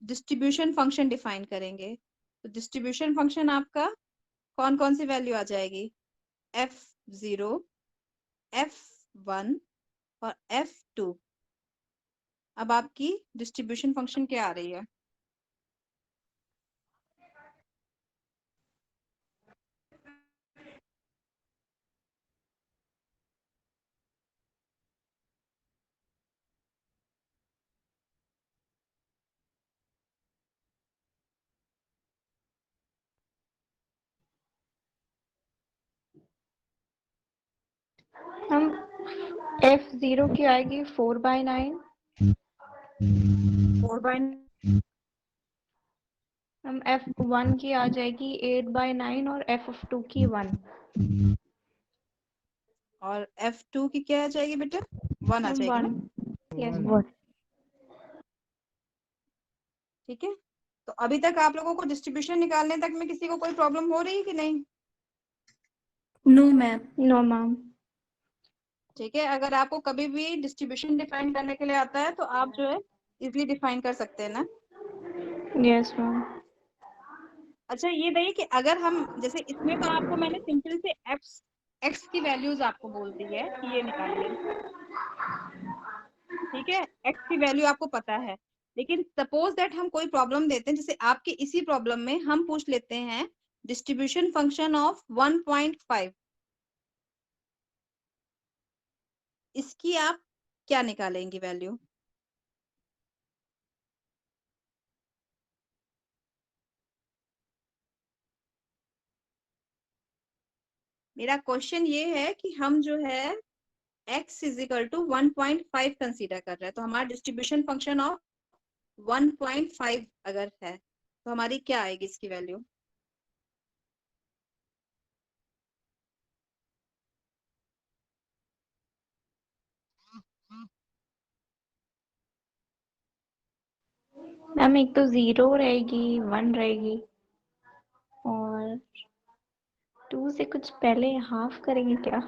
S1: डिस्ट्रीब्यूशन फंक्शन डिफाइन करेंगे। तो डिस्ट्रीब्यूशन फंक्शन आपका कौन कौन सी वैल्यू आ जाएगी? F0, F1 और F2। अब आपकी डिस्ट्रीब्यूशन फंक्शन क्या आ रही है?
S10: हम F0 की आएगी 4/9,
S1: 4/9
S10: हम F1 की आ जाएगी 8/9 और F2 की 1।
S1: और F2 की क्या आ जाएगी बेटा? 1 आ
S10: मैम
S1: जाएगी
S10: 1
S1: ना?
S10: Yes ma'am.
S1: ठीक है, तो अभी तक आप लोगों को डिस्ट्रीब्यूशन निकालने तक में किसी को कोई प्रॉब्लम हो रही है कि नहीं?
S7: No ma'am.
S10: No ma'am.
S1: ठीक है, अगर आपको कभी भी डिस्ट्रीब्यूशन डिफाइन करने के लिए आता है तो आप जो है इजीली डिफाइन कर सकते हैं ना?
S10: Yes ma'am.
S1: अच्छा ये बताइए कि अगर हम जैसे इसमें तो आपको मैंने सिंपल से एक्स की वैल्यूज आपको बोल दी है कि ये निकालिए। ठीक है, एक्स की वैल्यू आपको पता है, लेकिन सपोज दैट हम कोई प्रॉब्लम देते हैं, जैसे आपके इसी प्रॉब्लम में हम पूछ लेते हैं डिस्ट्रीब्यूशन फंक्शन ऑफ 1.5, इसकी आप क्या निकालेंगी वैल्यू? मेरा क्वेश्चन ये है कि हम जो है x is equal to 1.5 consider कर रहे हैं, तो हमारा डिस्ट्रीब्यूशन फंक्शन ऑफ 1.5 अगर है तो हमारी क्या आएगी इसकी वैल्यू?
S10: मैम एक तो 0 रहेगी, 1 रहेगी और 2 से कुछ पहले हाफ करेंगे क्या?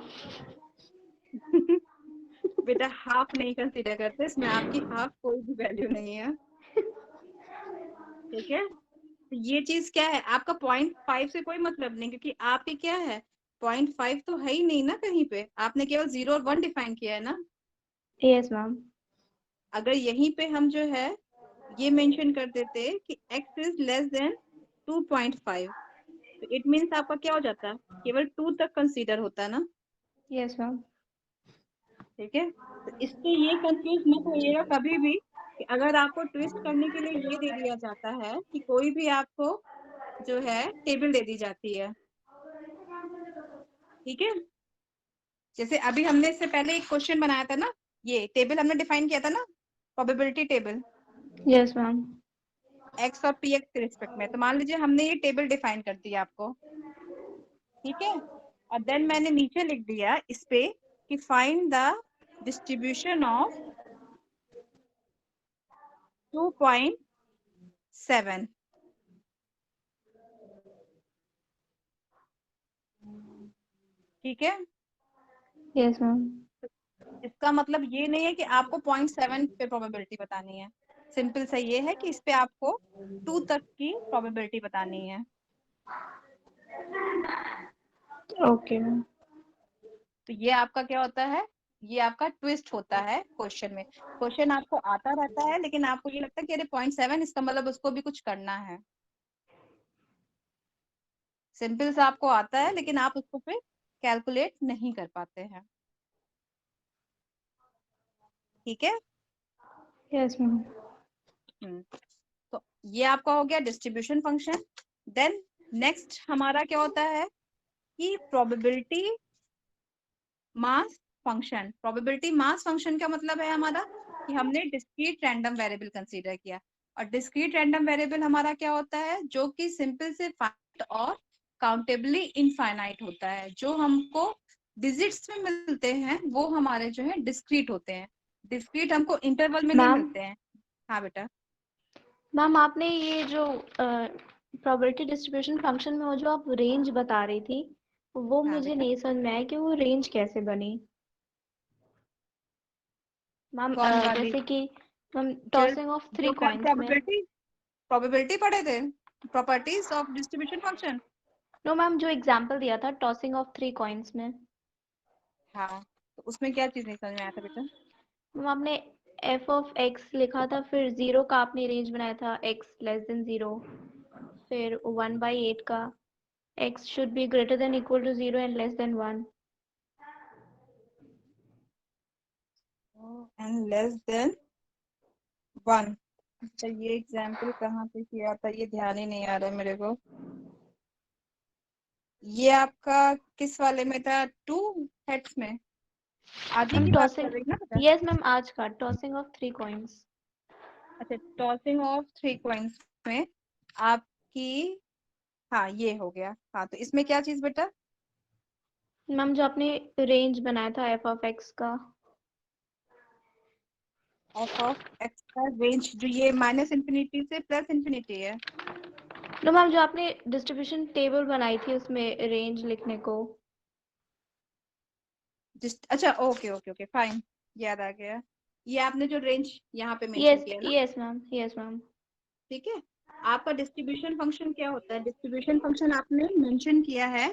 S1: बेटा हाफ नहीं कंसीडर करते, इसमें आपकी हाफ कोई भी वैल्यू नहीं है। ठीक है, तो ये चीज क्या है, आपका 0.5 से कोई मतलब नहीं, क्योंकि आपके क्या है 0.5 तो है ही नहीं ना कहीं पे, आपने केवल 0 और 1 डिफाइन किया है ना।
S10: Yes ma'am.
S1: अगर यहीं पे हम जो है ये मेंशन कर देते कि x इज लेस देन 2.5, तो इट मीन्स आपका क्या हो जाता है, केवल 2 तक कंसीडर होता है ना।
S10: Yes ma'am.
S1: ठीक है, तो इससे ये कंफ्यूज मत होइएगा कभी भी कि अगर आपको ट्विस्ट करने के लिए ये दे दिया जाता है कि कोई भी आपको जो है टेबल दे दी जाती है। ठीक है, जैसे अभी हमने इससे पहले एक क्वेश्चन बनाया था ना, ये टेबल हमने डिफाइन किया था ना, probability table
S10: yes ma'am.
S1: x और px के रिस्पेक्ट में। तो मान लीजिए हमने ये टेबल डिफाइन कर दिया आपको, ठीक है, और देन मैंने नीचे लिख दिया इस पे कि फाइंड द डिस्ट्रीब्यूशन ऑफ 2.7। ठीक है,
S10: यस मैम।
S1: इसका मतलब ये नहीं है कि आपको 0.7 पे प्रोबेबिलिटी बतानी है, सिंपल सा ये है कि इस पे आपको 2 तक की प्रोबेबिलिटी बतानी है।
S10: Okay ma'am.
S1: तो ये आपका क्या होता है, ये आपका ट्विस्ट होता है क्वेश्चन में। क्वेश्चन आपको आता रहता है लेकिन आपको ये लगता है कि अरे 0.7 इसका मतलब उसको भी कुछ करना है, सिंपल सा आपको आता है लेकिन आप उसको फिर कैलकुलेट नहीं कर पाते हैं। ठीक है,
S10: यस मैम।
S1: तो ये आपका हो गया डिस्ट्रीब्यूशन फंक्शन। देन नेक्स्ट हमारा क्या होता है कि probability mass function. Probability mass function का मतलब है हमारा कि हमने डिस्क्रीट रैंडम वेरिएबल कंसीडर किया, और डिस्क्रीट रैंडम वेरिएबल हमारा क्या होता है, जो कि सिंपल से फाइनाइट और काउंटेबली इनफाइनाइट होता है। जो हमको डिजिट्स में मिलते हैं वो हमारे जो है डिस्क्रीट होते हैं, डिस्क्रीट हमको इंटरवल में नहीं
S10: मैम
S1: मिलते हैं। हाँ बेटा।
S10: मैम आपने ये जो प्रोबेबिलिटी डिस्ट्रीब्यूशन फंक्शन में वो जो आप रेंज बता रही थी वो
S1: हाँ
S10: मुझे
S1: बेटा।
S10: नहीं समझ में आया कि वो रेंज कैसे बनी मैम।
S1: कौन वाली?
S10: जैसे कि मैम
S1: जो
S10: टॉसिंग ऑफ
S1: जो
S10: 3
S1: मैं
S10: कॉइन्स में।
S1: प्रोबेबिलिटी पढ़े थे, properties of distribution function.
S10: No ma'am, जो एग्जांपल दिया था टॉसिंग ऑफ 3 कॉइन्स में।
S1: हाँ, तो उसमें क्या चीज नहीं समझ में आया था बेटा?
S10: मैम आपने f ऑफ x लिखा था, फिर 0 का आपने रेंज बनाया था x लेस देन 0, फिर 1/8 का x should be greater than equal to 0 and less than 1।
S1: And less than 1। अच्छा, ये एग्जाम्पल कहाँ पे किया था, ये ध्यान ही नहीं आ रहा है मेरे को। ये आपका किस वाले में था? 2 हेड्स में? आदि
S10: मैम
S1: की बात कर
S10: टॉसिंग,
S1: रही ना बेटा?
S10: यस मैम, आज का टॉसिंग ऑफ 3 कॉइन्स।
S1: अच्छा, टॉसिंग ऑफ 3 कॉइन्स में आपकी, हाँ ये हो गया। हाँ, तो इसमें क्या चीज बेटा?
S10: मैम जो आपने रेंज बनाया था f ऑफ x का।
S1: एफ ऑफ एक्स का रेंज जो ये माइनस इन्फिनिटी से प्लस इन्फिनिटी है।
S10: नो मैम, जो आपने डिस्ट्रीब्यूशन टेबल बनाई थी उसमें रेंज लिखने को।
S1: अच्छा, ओके ओके ओके, फाइन, याद आ गया। ये आपने जो रेंज यहाँ पे मेंशन
S10: यस
S1: किया ना,
S10: यस मैम, यस मैम।
S1: ठीक है। आपका डिस्ट्रीब्यूशन फंक्शन क्या होता है? डिस्ट्रीब्यूशन फंक्शन आपने मेंशन किया है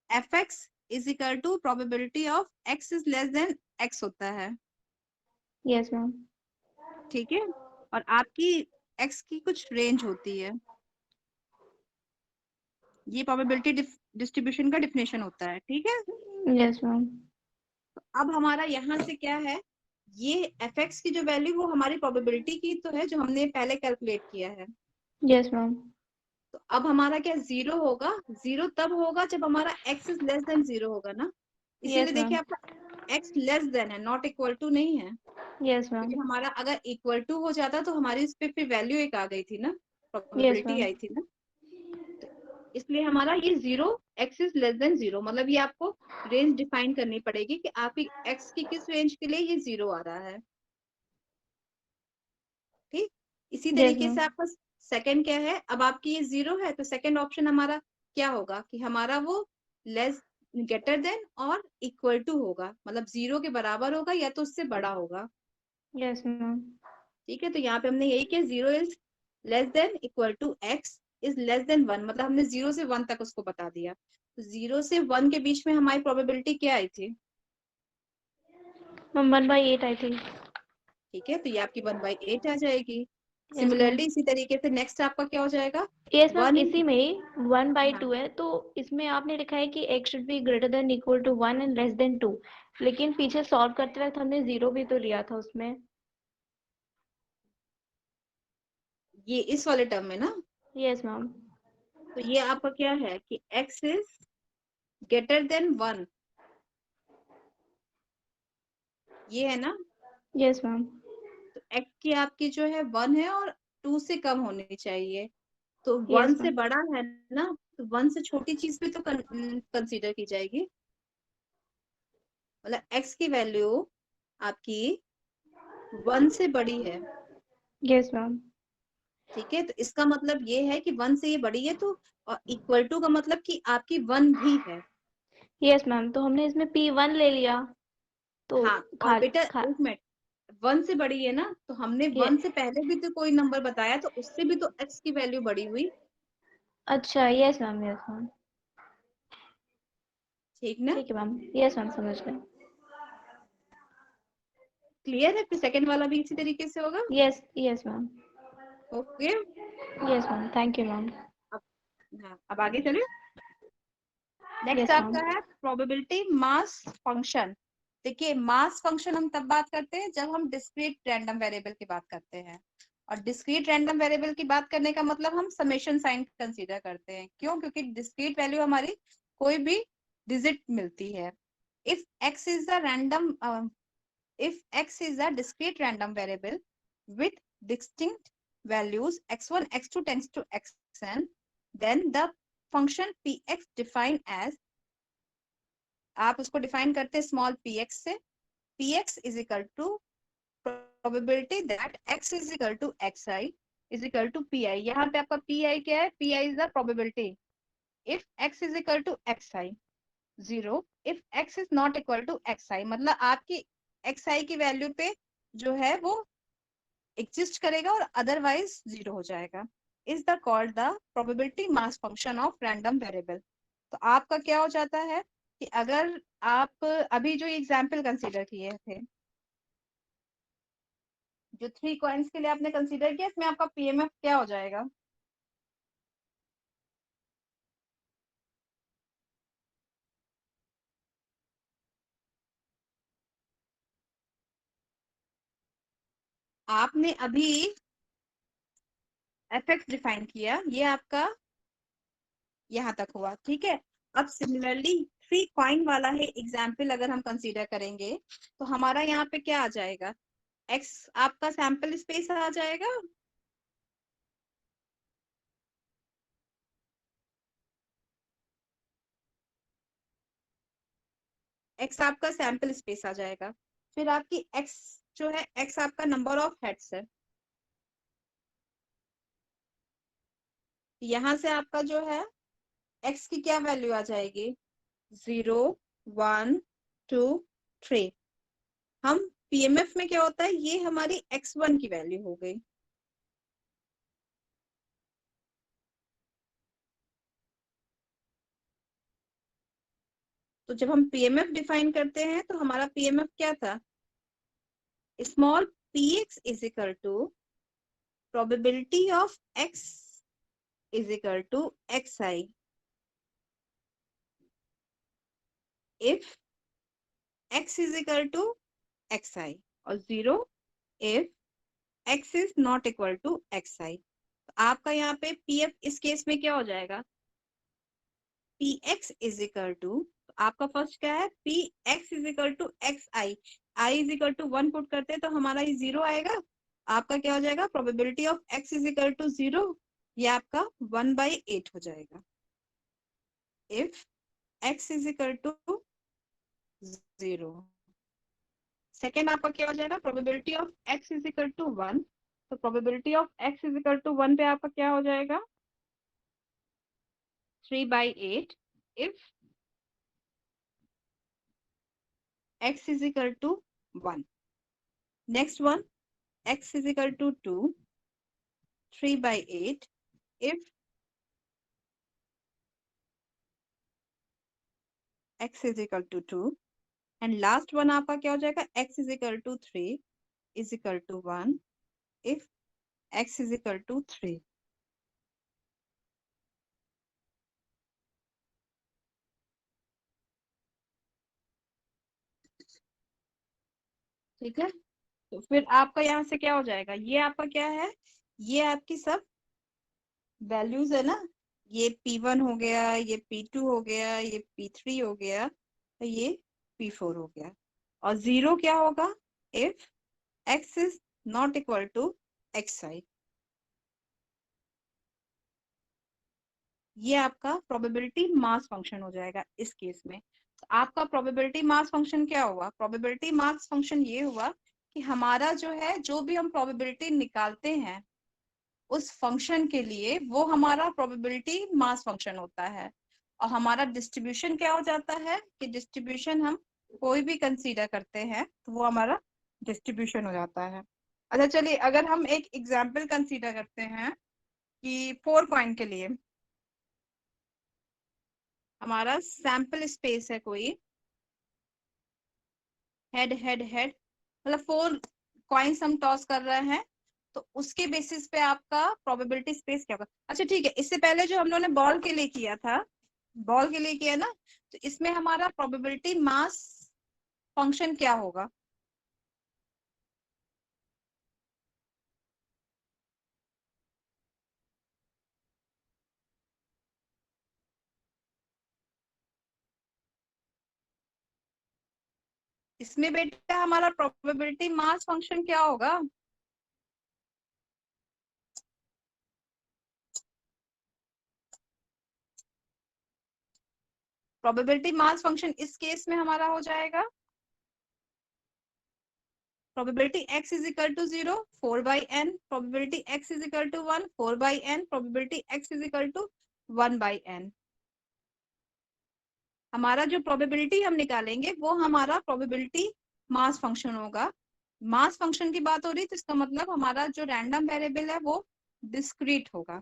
S1: F x is equal to probability of x is less than x होता है,
S10: यस मैम।
S1: ठीक है। और आपकी एक्स की कुछ रेंज होती है, ये प्रोबेबिलिटी डिस्ट्रीब्यूशन का डिफिनेशन होता है, ठीक है।
S10: Yes ma'am.
S1: तो अब हमारा यहाँ से क्या है, ये एफ एक्स की जो वैल्यू वो हमारी प्रोबेबिलिटी की तो है जो हमने पहले कैलकुलेट किया है।
S10: Yes ma'am.
S1: तो अब हमारा क्या जीरो होगा? जीरो तब होगा जब हमारा x is less than zero होगा ना, इसीलिए
S10: यस
S1: देखिए
S10: मैम।
S1: आपका x लेस देन है, नॉट इक्वल टू नहीं है।
S10: Yes ma'am.
S1: क्योंकि हमारा अगर इक्वल टू हो जाता तो हमारी इस पे फिर वैल्यू एक आ गई थी ना,
S10: यस
S1: प्रोबेबिलिटी
S10: मैम।
S1: आई थी ना। तो इसलिए हमारा ये zero, x is less than zero, मतलब ये आपको रेंज डिफाइन करनी पड़ेगी कि आपकी x की किस रेंज के लिए ये जीरो आ रहा है, ठीक। इसी
S10: यस
S1: तरीके
S10: मैम।
S1: से आपका सेकंड क्या है, अब आपकी ये जीरो है तो सेकंड ऑप्शन हमारा क्या होगा कि हमारा वो लेस ग्रेटर देन और इक्वल टू होगा, मतलब जीरो के बराबर होगा या तो उससे बड़ा होगा,
S10: यस मैम।
S1: ठीक है। तो यहाँ पे हमने यही किया, zero is less than equal to x is less than 1, मतलब हमने 0 से 1 तक उसको बता दिया। तो 0 से 1 के बीच में हमारी प्रोबेबिलिटी क्या आई थी?
S10: मैम 1/8 आई थी।
S1: ठीक है, तो ये आपकी 1/8 आ जाएगी।
S10: Yes ma'am.
S1: सिमिलरली इसी तरीके से नेक्स्ट आपका क्या हो जाएगा?
S10: यस मैम,
S1: 1,
S10: इसी में ही
S1: हाँ
S10: 1/2 है, तो इसमें आपने लिखा है कि x should be greater than equal to 1 and less than 2, लेकिन पीछे सॉल्व करते वक्त हमने 0 भी तो लिया था उसमें।
S1: ये इस वाले टर्म में ना,
S10: यस मैम।
S1: तो ये आपका क्या है कि x इज ग्रेटर देन 1, ये है ना।
S10: Yes ma'am.
S1: तो x की आपकी जो है 1 है और 2 से कम होनी चाहिए, तो 1
S10: यस
S1: से
S10: मैम।
S1: बड़ा है ना, तो 1 से छोटी चीज भी तो कंसीडर की जाएगी, मतलब x की वैल्यू आपकी 1 से बड़ी है,
S10: यस मैम।
S1: ठीक है। तो इसका मतलब ये है कि 1 से ये बड़ी है, तो इक्वल टू का मतलब कि आपकी 1 भी है।
S10: यस मैम, तो हमने इसमें P1 ले लिया तो
S1: हाँ, और
S10: खा
S1: बेटा
S10: खा
S1: एक मिनट, 1 से बड़ी है ना, तो हमने
S10: ये
S1: 1 से पहले भी तो कोई नंबर बताया, तो उससे भी तो x की वैल्यू बड़ी हुई,
S10: अच्छा, यस मैम, यस मैम।
S1: ठीक ना।
S10: ठीक है मैम, यस मैम, समझ गए।
S1: क्लियर है? फिर सेकंड वाला भी इसी तरीके से होगा।
S10: Yes yes ma'am.
S1: Okay,
S10: yes ma'am, thank you ma'am.
S1: अब, हाँ, अब आगे चले। Next
S10: yes ma'am.
S1: आपका है प्रोबेबिलिटी मास फंक्शन। देखिए, मास फंक्शन हम तब बात करते हैं जब हम डिस्क्रीट रैंडम वेरिएबल की बात करते हैं, और डिस्क्रीट रैंडम वेरिएबल की बात करने का मतलब हम समेशन साइन कंसीडर करते हैं। क्यों? क्योंकि डिस्क्रीट वैल्यू हमारी कोई भी डिजिट मिलती है। If x is the random if x is a discrete random variable with distinct values x1 x2 tends to xn, then the function px defined as, आप उसको डिफाइन करते हैं स्मॉल px से, px is equal to probability that x is equal to xi is equal to pi. यहाँ पे आपका pi क्या है? pi is the probability if x is equal to xi, 0 if x is not equal to xi, मतलब आपकी xi की value पे जो है वो एग्जिस्ट करेगा और अदरवाइज 0 हो जाएगा, is the called the probability mass function of random variable. तो आपका क्या हो जाता है कि अगर आप अभी जो एग्जाम्पल कंसीडर किए थे, जो 3 कॉइन्स के लिए आपने कंसीडर किया, इसमें आपका पीएमएफ क्या हो जाएगा? आपने अभी एफएक्स डिफाइन किया, ये आपका यहाँ तक हुआ, ठीक है। अब सिमिलरली 3 कॉइन वाला है एग्जाम्पल अगर हम कंसीडर करेंगे तो हमारा यहाँ पे क्या आ जाएगा? एक्स आपका सैंपल स्पेस आ जाएगा, एक्स आपका सैंपल स्पेस आ जाएगा, फिर आपकी एक्स जो है, एक्स आपका नंबर ऑफ हेड्स है, यहाँ से आपका जो है एक्स की क्या वैल्यू आ जाएगी? 0 1 2 3। हम पीएमएफ में क्या होता है, ये हमारी x1 की वैल्यू हो गई, तो जब हम पीएमएफ डिफाइन करते हैं तो हमारा पीएमएफ क्या था? Small px is equal to probability of x is equal to xi if x is equal to xi और 0 if x is not equal to xi। तो आपका यहाँ पे pf इस केस में क्या हो जाएगा? px इज इक्वल टू, आपका फर्स्ट क्या है? px is equal to xi, i is equal to 1 put करते हैं तो हमारा ये 0 आएगा, आपका क्या हो जाएगा? Probability of x is equal to 0, ये आपका 1/8 हो जाएगा। If x is equal to 0, second आपका क्या हो जाएगा? Probability of x is equal to 1, तो probability of x is equal to 1 पे आपका क्या हो जाएगा? 3/8 if x is equal to 1। Next one, x is equal to 2, 3/8 if x is equal to 2, and last one आपका क्या हो जाएगा? x is equal to 3 is equal to 1 if x is equal to 3। ठीक है, तो फिर आपका यहाँ से क्या हो जाएगा? ये आपका क्या है? ये आपकी सब वैल्यूज है ना, ये P1 हो गया, ये P2 हो गया, ये P3 हो गया, तो ये P4 हो गया, और 0 क्या होगा? If x is not equal to xi। ये आपका प्रोबेबिलिटी मास फंक्शन हो जाएगा इस केस में। तो आपका प्रोबेबिलिटी मास फंक्शन क्या हुआ? प्रोबेबिलिटी मास फंक्शन ये हुआ कि हमारा जो है, जो भी हम प्रोबेबिलिटी निकालते हैं उस फंक्शन के लिए, वो हमारा प्रोबेबिलिटी मास फंक्शन होता है, और हमारा डिस्ट्रीब्यूशन क्या हो जाता है कि डिस्ट्रीब्यूशन हम कोई भी कंसीडर करते हैं तो वो हमारा डिस्ट्रीब्यूशन हो जाता है। अच्छा चलिए, अगर हम एक एग्जाम्पल कंसीडर करते हैं कि 4 कॉइन के लिए हमारा सैंपल स्पेस है कोई, हेड हेड हेड, मतलब 4 कॉइन्स हम टॉस कर रहे हैं, तो उसके बेसिस पे आपका प्रोबेबिलिटी स्पेस क्या होगा? अच्छा ठीक है, इससे पहले जो हम लोगों ने बॉल के लिए किया था, बॉल के लिए किया ना, तो इसमें हमारा प्रोबेबिलिटी मास फंक्शन क्या होगा? इसमें बेटा हमारा प्रोबेबिलिटी मास फंक्शन क्या होगा? प्रोबेबिलिटी मास फंक्शन इस केस में हमारा हो जाएगा probability x is equal to 0 4/n, probability x is equal to 1 4/n, probability x is equal to 1/n। हमारा जो प्रोबेबिलिटी हम निकालेंगे वो हमारा प्रोबेबिलिटी मास फंक्शन होगा। मास फंक्शन की बात हो रही तो इसका मतलब हमारा जो रैंडम वेरिएबल है वो डिस्क्रीट होगा।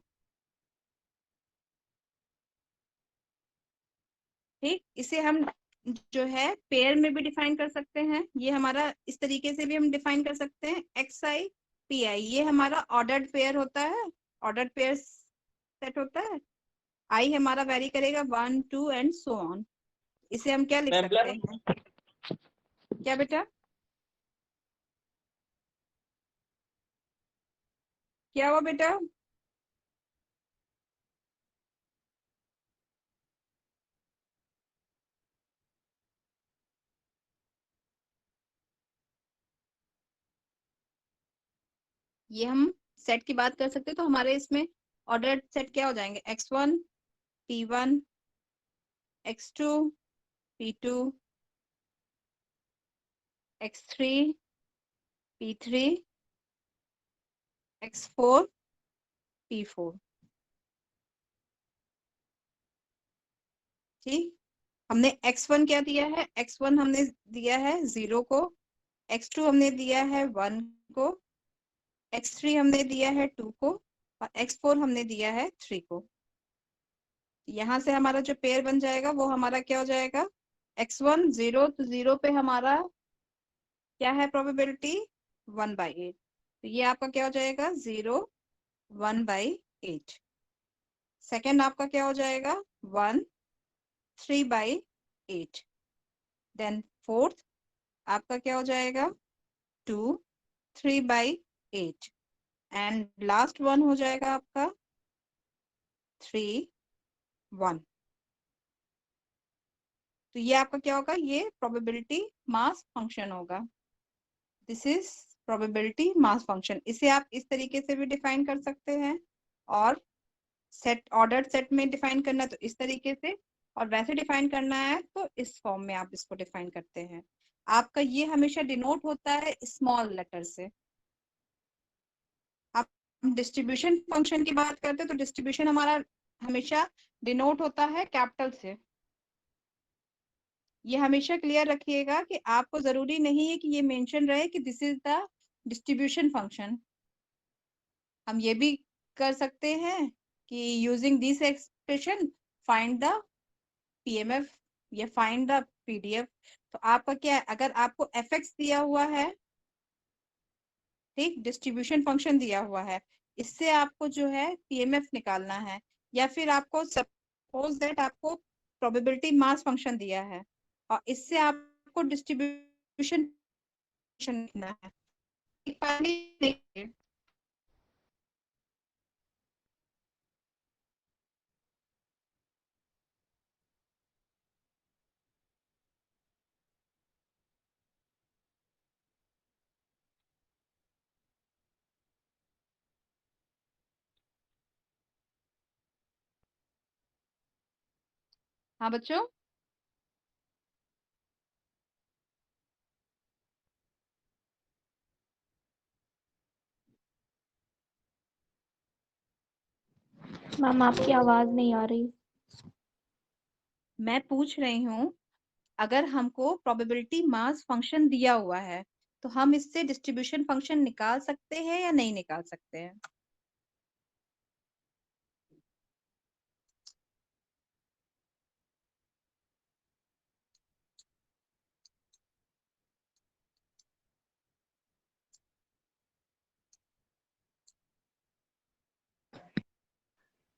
S1: ठीक, इसे हम जो है पेयर में भी डिफाइन कर सकते हैं। ये हमारा इस तरीके से भी हम डिफाइन कर सकते हैं xi pi, ये हमारा ऑर्डर्ड पेयर होता है, ऑर्डर्ड पेयर सेट होता है। i हमारा वेरी करेगा 1 2 एंड सो ऑन। इसे हम क्या लिख सकते हैं? क्या बेटा, क्या हुआ बेटा? ये हम सेट की बात कर सकते हैं, तो हमारे इसमें ऑर्डर सेट क्या हो जाएंगे? x1 p1 x2 p2 x3 p3 x4 p4। ठीक, हमने x1 क्या दिया है? x1 हमने दिया है 0 को, x2 हमने दिया है 1 को, x3 हमने दिया है 2 को और x4 हमने दिया है 3 को। यहाँ से हमारा जो पेयर बन जाएगा वो हमारा क्या हो जाएगा? x1 0, तो 0 पे हमारा क्या है प्रोबेबिलिटी? 1/8। तो ये आपका क्या हो जाएगा? 0 1/8। सेकेंड आपका क्या हो जाएगा? 1 3/8। देन फोर्थ आपका क्या हो जाएगा? 2 3/8 एंड लास्ट वन हो जाएगा आपका 3 1। तो ये आपका क्या होगा? ये प्रोबेबिलिटी मास फंक्शन होगा। This is probability mass function. इसे आप इस तरीके से भी डिफाइन कर सकते हैं और सेट ऑर्डर्ड सेट में डिफाइन करना है तो इस तरीके से, और वैसे डिफाइन करना है तो इस फॉर्म में आप इसको डिफाइन करते हैं। आपका ये हमेशा डिनोट होता है स्मॉल लेटर से। आप डिस्ट्रीब्यूशन फंक्शन की बात करते हैं तो डिस्ट्रीब्यूशन हमारा हमेशा डिनोट होता है कैपिटल से। ये हमेशा क्लियर रखिएगा कि आपको जरूरी नहीं है कि ये मेंशन रहे कि this is the distribution function. हम ये भी कर सकते हैं कि using this expression find the PMF या फाइंड द पीडीएफ। तो आपका क्या है, अगर आपको एफएक्स दिया हुआ है, ठीक, डिस्ट्रीब्यूशन फंक्शन दिया हुआ है, इससे आपको जो है पीएमएफ निकालना है, या फिर आपको सपोज दैट आपको प्रोबेबिलिटी मास फंक्शन दिया है और इससे आपको डिस्ट्रीब्यूशन फंक्शन लिखना है। हाँ बच्चों,
S10: मैम आपकी आवाज नहीं आ रही।
S1: मैं पूछ रही हूँ, अगर हमको प्रोबेबिलिटी मास फंक्शन दिया हुआ है तो हम इससे डिस्ट्रीब्यूशन फंक्शन निकाल सकते हैं या नहीं निकाल सकते हैं?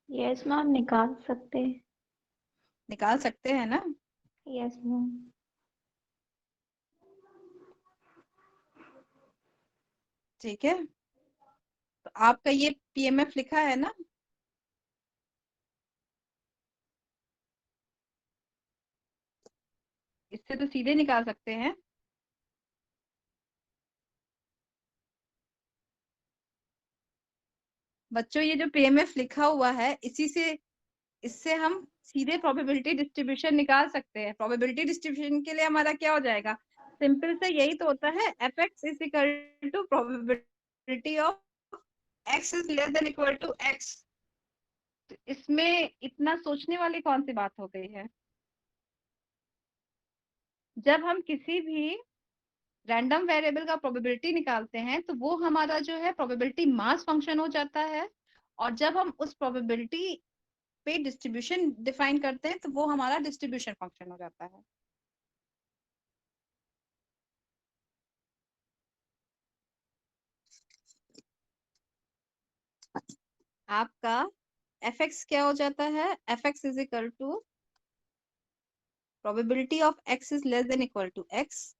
S10: यस मैम, निकाल सकते हैं।
S1: निकाल सकते हैं ना?
S10: Yes ma'am.
S1: ठीक है, तो आपका ये पीएमएफ लिखा है ना? इससे तो सीधे निकाल सकते हैं। बच्चों ये जो पीएमएफ लिखा हुआ है इससे हम सीधे प्रोबेबिलिटी डिस्ट्रीब्यूशन निकाल सकते हैं। प्रोबेबिलिटी डिस्ट्रीब्यूशन के लिए हमारा क्या हो जाएगा, सिंपल से यही तो होता है, fx is equal to probability of x is less than equal to x। इसमें इतना सोचने वाली कौन सी बात हो गई है। जब हम किसी भी रैंडम वेरिएबल का प्रोबेबिलिटी निकालते हैं तो वो हमारा जो है प्रोबेबिलिटी मास फंक्शन हो जाता है, और जब हम उस प्रोबेबिलिटी पे डिस्ट्रीब्यूशन डिफाइन करते हैं तो वो हमारा डिस्ट्रीब्यूशन फंक्शन हो जाता है। आपका fx क्या हो जाता है, fx is equal to probability of x is less than equal to x,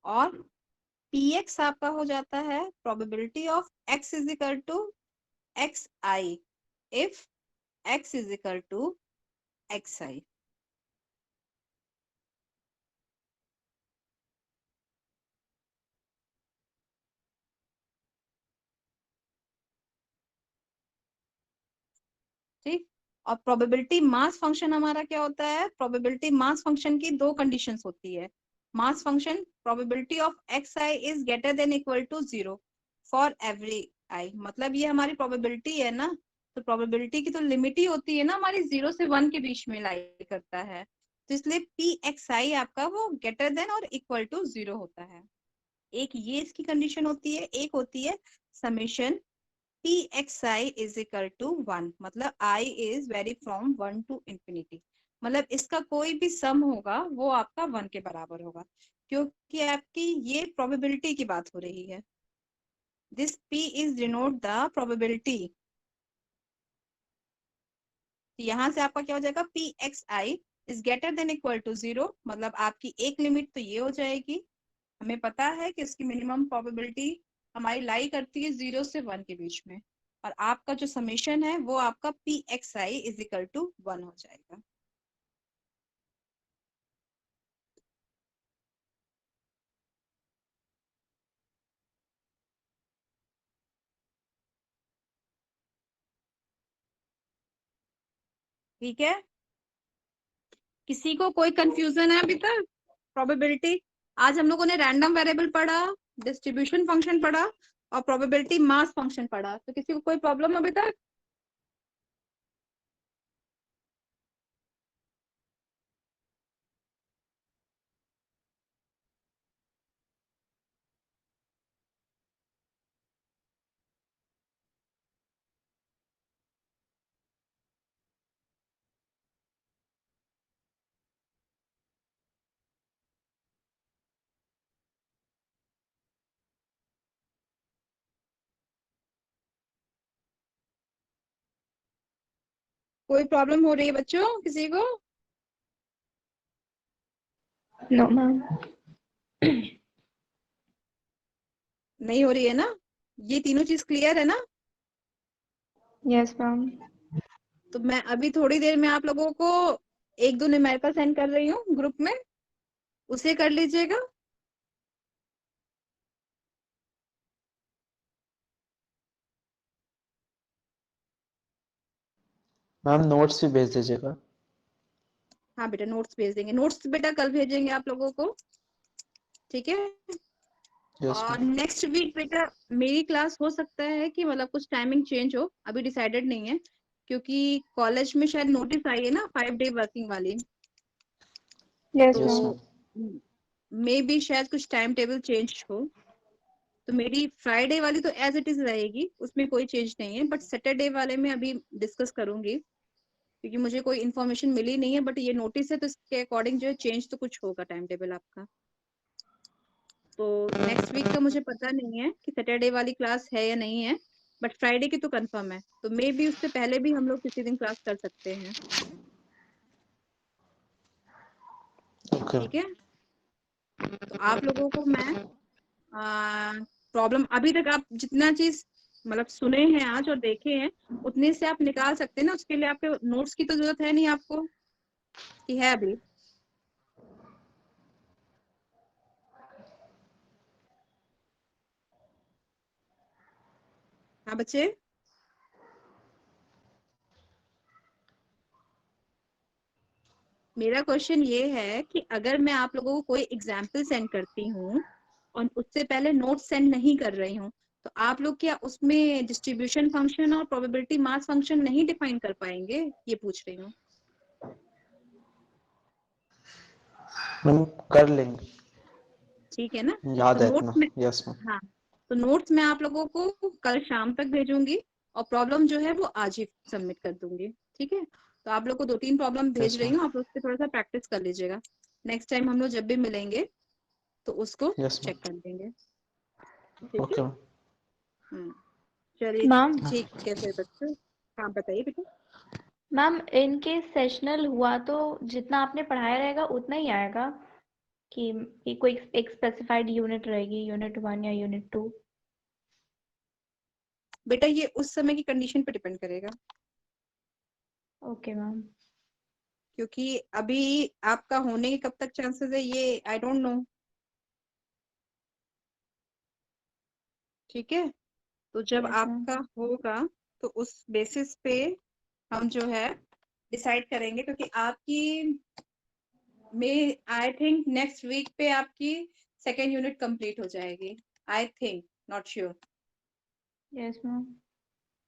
S1: और px आपका हो जाता है probability of x is equal to xi if x is equal to xi। ठीक, और प्रोबेबिलिटी मास फंक्शन हमारा क्या होता है, प्रोबेबिलिटी मास फंक्शन की दो कंडीशंस होती है। Mass function probability of xi is greater than equal to 0 for every i, मतलब ये हमारी प्रोबेबिलिटी है ना, तो प्रोबेबिलिटी की तो लिमिट ही होती है ना हमारी 0 से 1 के बीच में लाई करता है, तो इसलिए pxi आपका वो ग्रेटर देन और इक्वल टू 0 होता है। एक ये इसकी कंडीशन होती है, एक होती है summation pxi is equal to 1, मतलब i is vary from 1 to infinity, मतलब इसका कोई भी सम होगा वो आपका 1 के बराबर होगा, क्योंकि आपकी ये प्रोबेबिलिटी की बात हो रही है। This p is denote the probability, यहाँ से आपका क्या हो जाएगा, pxi is greater than equal to 0, मतलब आपकी एक लिमिट तो ये हो जाएगी, हमें पता है कि इसकी मिनिमम प्रोबेबिलिटी हमारी लाई करती है 0 से 1 के बीच में, और आपका जो समेशन है वो आपका pxi इज इक्वल टू 1 हो जाएगा। ठीक है, किसी को कोई कंफ्यूजन है अभी तक। प्रोबेबिलिटी, आज हम लोगों ने रैंडम वेरिएबल पढ़ा, डिस्ट्रीब्यूशन फंक्शन पढ़ा और प्रोबेबिलिटी मास फंक्शन पढ़ा, तो किसी को कोई प्रॉब्लम अभी तक। कोई प्रॉब्लम हो रही है बच्चों किसी को?
S7: No ma'am.
S1: नहीं हो रही है ना, ये तीनों चीज क्लियर है ना?
S7: Yes ma'am.
S1: तो मैं अभी थोड़ी देर में आप लोगों को एक दो न्यूमेरिकल सेंड कर रही हूँ ग्रुप में, उसे कर लीजिएगा।
S3: मैम नोट्स भी भेज दीजिएगा।
S1: हाँ बेटा नोट्स भेज देंगे, नोट्स बेटा कल भेजेंगे आप लोगों को, ठीक है।
S3: यस
S1: और
S3: मैम।
S1: नेक्स्ट वीक बेटा मेरी क्लास हो सकता है कि मतलब कुछ टाइमिंग चेंज हो, अभी डिसाइडेड नहीं है, क्योंकि कॉलेज में शायद नोटिस आई है ना 5 डे वर्किंग वाली,
S7: yes
S3: yes
S7: ma'am.
S3: Ma'am.
S1: May be शायद कुछ टाइम टेबल चेंज हो, तो मेरी फ्राइडे वाली तो एज इट इज रहेगी, उसमें कोई चेंज नहीं है, बट सैटरडे वाले में अभी डिस्कस करूंगी, क्योंकि मुझे कोई इन्फॉर्मेशन मिली नहीं है, बट ये नोटिस है तो इसके अकॉर्डिंग जो है चेंज तो कुछ होगा टाइम टेबल आपका। तो नेक्स्ट वीक का मुझे पता नहीं है कि सैटरडे वाली क्लास है या नहीं है, बट फ्राइडे की तो कंफर्म है, तो मे बी उससे पहले भी हम लोग किसी दिन क्लास कर सकते हैं,
S3: ओके।
S1: ठीक है। तो आप लोगों को मैं प्रॉब्लम अभी तक आप जितना चीज मतलब सुने हैं आज और देखे हैं उतने से आप निकाल सकते हैं ना, उसके लिए आपके नोट्स की तो जरूरत है नहीं आपको, कि है अभी? हाँ बच्चे, मेरा क्वेश्चन ये है कि अगर मैं आप लोगों को कोई एग्जाम्पल सेंड करती हूँ और उससे पहले नोट सेंड नहीं कर रही हूँ, तो आप लोग क्या उसमें डिस्ट्रीब्यूशन फंक्शन और प्रोबेबिलिटी मास फंक्शन नहीं डिफाइन कर पाएंगे? ये पूछ रही हूँ।
S3: मैम कर लेंगे,
S1: ठीक है ना?
S3: याद
S1: तो
S3: है
S1: नोट्स
S3: इतना।
S1: में,
S3: यस मैम।
S1: हाँ, तो नोट्स मैं आप लोगों को कल शाम तक भेजूंगी और प्रॉब्लम जो है वो आज ही सबमिट कर दूंगी। ठीक है? तो आप लोग को 2-3 प्रॉब्लम भेज
S3: यस
S1: रही
S3: मैम।
S1: हूँ, आप लोग से थोड़ा सा प्रैक्टिस कर लीजिएगा। नेक्स्ट टाइम हम लोग जब भी मिलेंगे तो उसको
S3: यस
S1: चेक
S3: मैम।
S1: कर देंगे। ठीक
S3: ओके
S1: है?
S3: मैम।
S1: चलिए
S10: मैम
S1: ठीक है फिर बच्चों, हाँ बताइए बेटा।
S10: मैम इनकेस सेशनल हुआ तो जितना आपने पढ़ाया रहेगा उतना ही आएगा कि कोई एक स्पेसिफाइड यूनिट रहेगी, यूनिट 1 या यूनिट 2?
S1: बेटा ये उस समय की कंडीशन पे डिपेंड करेगा,
S10: ओके मैम।
S1: क्योंकि अभी आपका होने के कब तक चांसेस है ये आई डोंट नो। ठीक है? तो जब
S10: यस मैम।
S1: आपका होगा तो उस बेसिस पे हम जो है डिसाइड करेंगे, क्योंकि आपकी में आई थिंक नेक्स्ट वीक पे आपकी सेकेंड यूनिट कंप्लीट हो जाएगी, I think, not sure.
S10: Yes ma'am.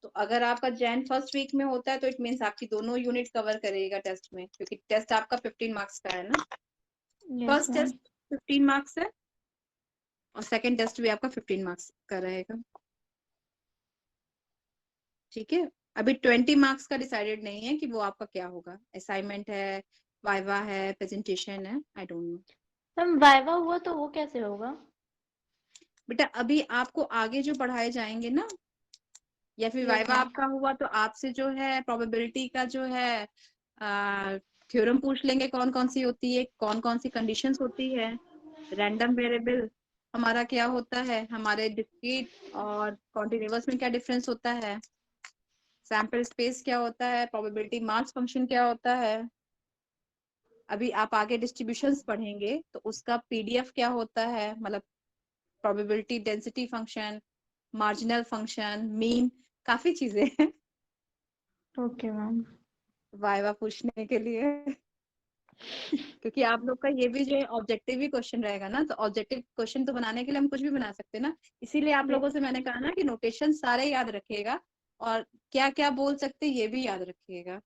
S1: तो अगर आपका जैन फर्स्ट वीक में होता है तो इट मीन्स आपकी दोनों यूनिट कवर करेगा टेस्ट में, क्योंकि टेस्ट आपका 15 मार्क्स का है ना।
S10: Yes
S1: first
S10: ma'am.
S1: Test 15 marks है और सेकेंड टेस्ट भी आपका 15 मार्क्स का रहेगा। ठीक है? अभी 20 मार्क्स का डिसाइडेड नहीं है कि वो आपका क्या होगा, असाइनमेंट है, वाइवा है, प्रेजेंटेशन है, I don't know.
S10: Ma'am viva हुआ तो वो कैसे होगा?
S1: बेटा अभी आपको आगे जो पढ़ाए जाएंगे ना, या फिर
S10: यस
S1: वाइवा
S10: मैम।
S1: आपका हुआ तो आपसे जो है प्रोबेबिलिटी का जो है थ्योरम पूछ लेंगे, कौन कौन सी होती है, कौन कौन सी कंडीशंस होती है, रैंडम वेरिएबल हमारा क्या होता है, हमारे डिस्क्रीट और कॉन्टिन्यूअस में क्या डिफरेंस होता है, सैंपल स्पेस क्या होता है, प्रोबेबिलिटी मास फंक्शन क्या होता है। अभी आप आगे डिस्ट्रीब्यूशंस पढ़ेंगे तो उसका पीडीएफ क्या होता है, मतलब probability density function, marginal function, mean, काफी चीजें हैं
S10: ओके मैम।
S1: वाइवा पूछने के लिए। क्योंकि आप लोग का ये भी जो है ऑब्जेक्टिव ही क्वेश्चन रहेगा ना, तो ऑब्जेक्टिव क्वेश्चन तो बनाने के लिए हम कुछ भी बना सकते हैं ना। इसीलिए आप लोगों से मैंने कहा ना कि नोटेशन सारे याद रखिएगा और क्या क्या बोल सकते ये भी याद रखिएगा,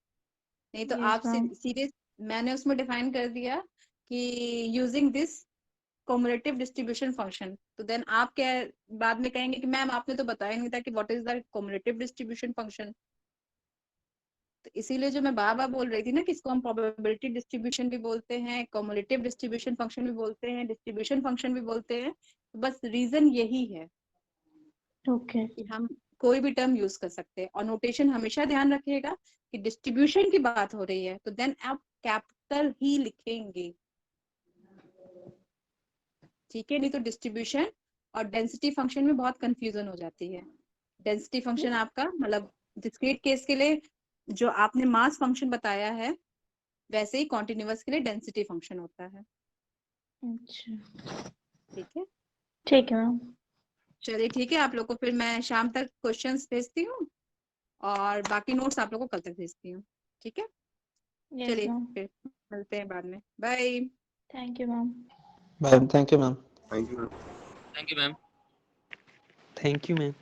S1: नहीं तो
S10: यस
S1: आप
S10: मैम।
S1: सीधे, मैंने उसमें डिफाइन कर दिया कि using this cumulative distribution function, तो देन आप क्या बाद में कहेंगे कि मैम आपने तो बताया नहीं था कि what is the cumulative distribution function. तो इसीलिए जो मैं बार बार बोल रही थी ना कि इसको हम प्रोबेबिलिटी डिस्ट्रीब्यूशन भी बोलते हैं, कॉम्युलेटिव डिस्ट्रीब्यूशन फंक्शन भी बोलते हैं, डिस्ट्रीब्यूशन फंक्शन भी बोलते हैं, तो बस रीजन यही है
S10: ओके।
S1: कि हम कोई भी टर्म यूज कर सकते हैं। और नोटेशन हमेशा ध्यान रखिएगा कि डिस्ट्रीब्यूशन की बात हो रही है तो देन आप कैपिटल ही लिखेंगे। ठीक है? नहीं तो डिस्ट्रीब्यूशन और डेंसिटी फंक्शन में बहुत कंफ्यूजन हो जाती है। डेंसिटी फंक्शन आपका मतलब डिस्क्रीट केस के लिए जो आपने मास फंक्शन बताया है वैसे ही कॉन्टिन्यूअस के लिए डेंसिटी फंक्शन होता है।
S10: अच्छा
S1: ठीक है?
S10: ठीक है मैम।
S1: चलिए ठीक है, आप लोग को फिर मैं शाम तक क्वेश्चंस भेजती हूँ और बाकी नोट्स आप लोग को कल तक भेजती हूँ। ठीक है?
S10: यस
S1: चलिए
S10: मैम।
S1: फिर मिलते हैं बाद में, bye.
S10: Thank you ma'am.
S3: Ma'am thank you ma'am.
S5: Thank you ma'am.
S9: Thank you ma'am.